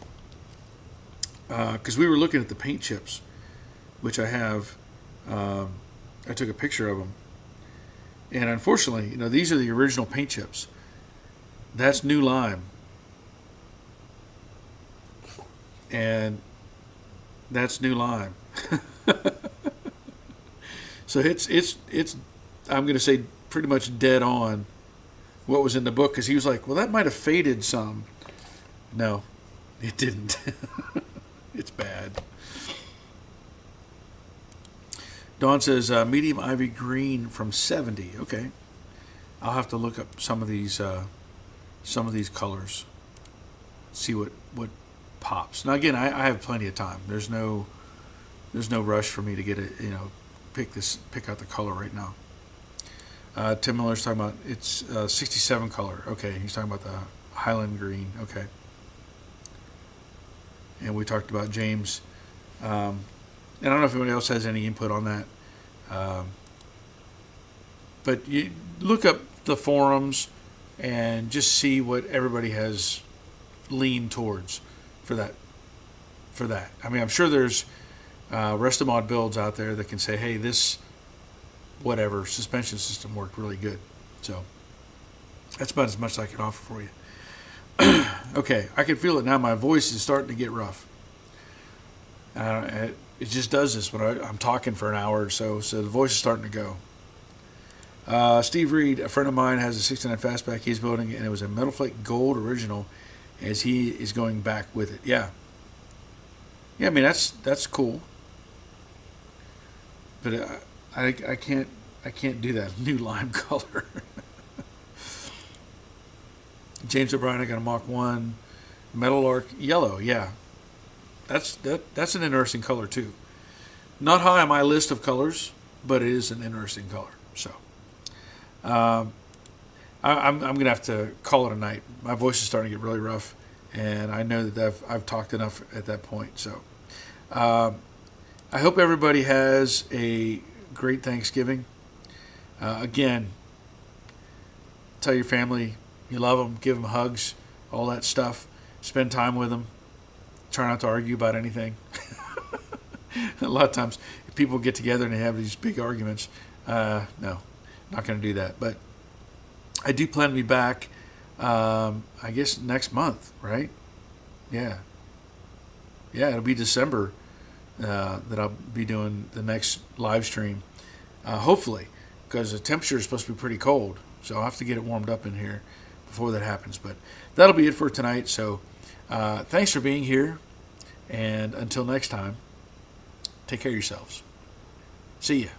because we were looking at the paint chips, which I have, I took a picture of them. And unfortunately, these are the original paint chips. That's new lime. And that's new lime. So it's I'm going to say pretty much dead on what was in the book, because he was like, well, that might have faded some. No, it didn't. It's bad. Dawn says medium ivy green from 70. Okay, I'll have to look up some of these colors, see what pops. Now again, I have plenty of time. There's no rush for me to get it. Pick out the color right now. Tim Miller's talking about it's 67 color. Okay, he's talking about the Highland green. Okay, and we talked about James. And I don't know if anybody else has any input on that. But you look up the forums and just see what everybody has leaned towards for that. I'm sure there's Restomod builds out there that can say, hey, this whatever suspension system worked really good. So that's about as much as I can offer for you. Okay, I can feel it now. My voice is starting to get rough. It just does this when I'm talking for an hour or so the voice is starting to go. Steve Reed, a friend of mine, has a 69 Fastback he's building, and it was a Metal Flake Gold original, as he is going back with it. Yeah, that's cool. But I can't do that new lime color. James O'Brien, I got a Mach 1 Metal Arc yellow. Yeah. That's an interesting color too. Not high on my list of colors, but it is an interesting color. So I'm gonna have to call it a night. My voice is starting to get really rough, and I know that I've talked enough at that point. So I hope everybody has a great Thanksgiving. Again, tell your family you love them, give them hugs, all that stuff. Spend time with them. Try not to argue about anything. A lot of times, if people get together and they have these big arguments, no, not going to do that. But I do plan to be back, I guess, next month, right? Yeah, it'll be December that I'll be doing the next live stream. Hopefully, because the temperature is supposed to be pretty cold. So I'll have to get it warmed up in here before that happens. But that'll be it for tonight. So thanks for being here. And until next time, take care of yourselves. See ya.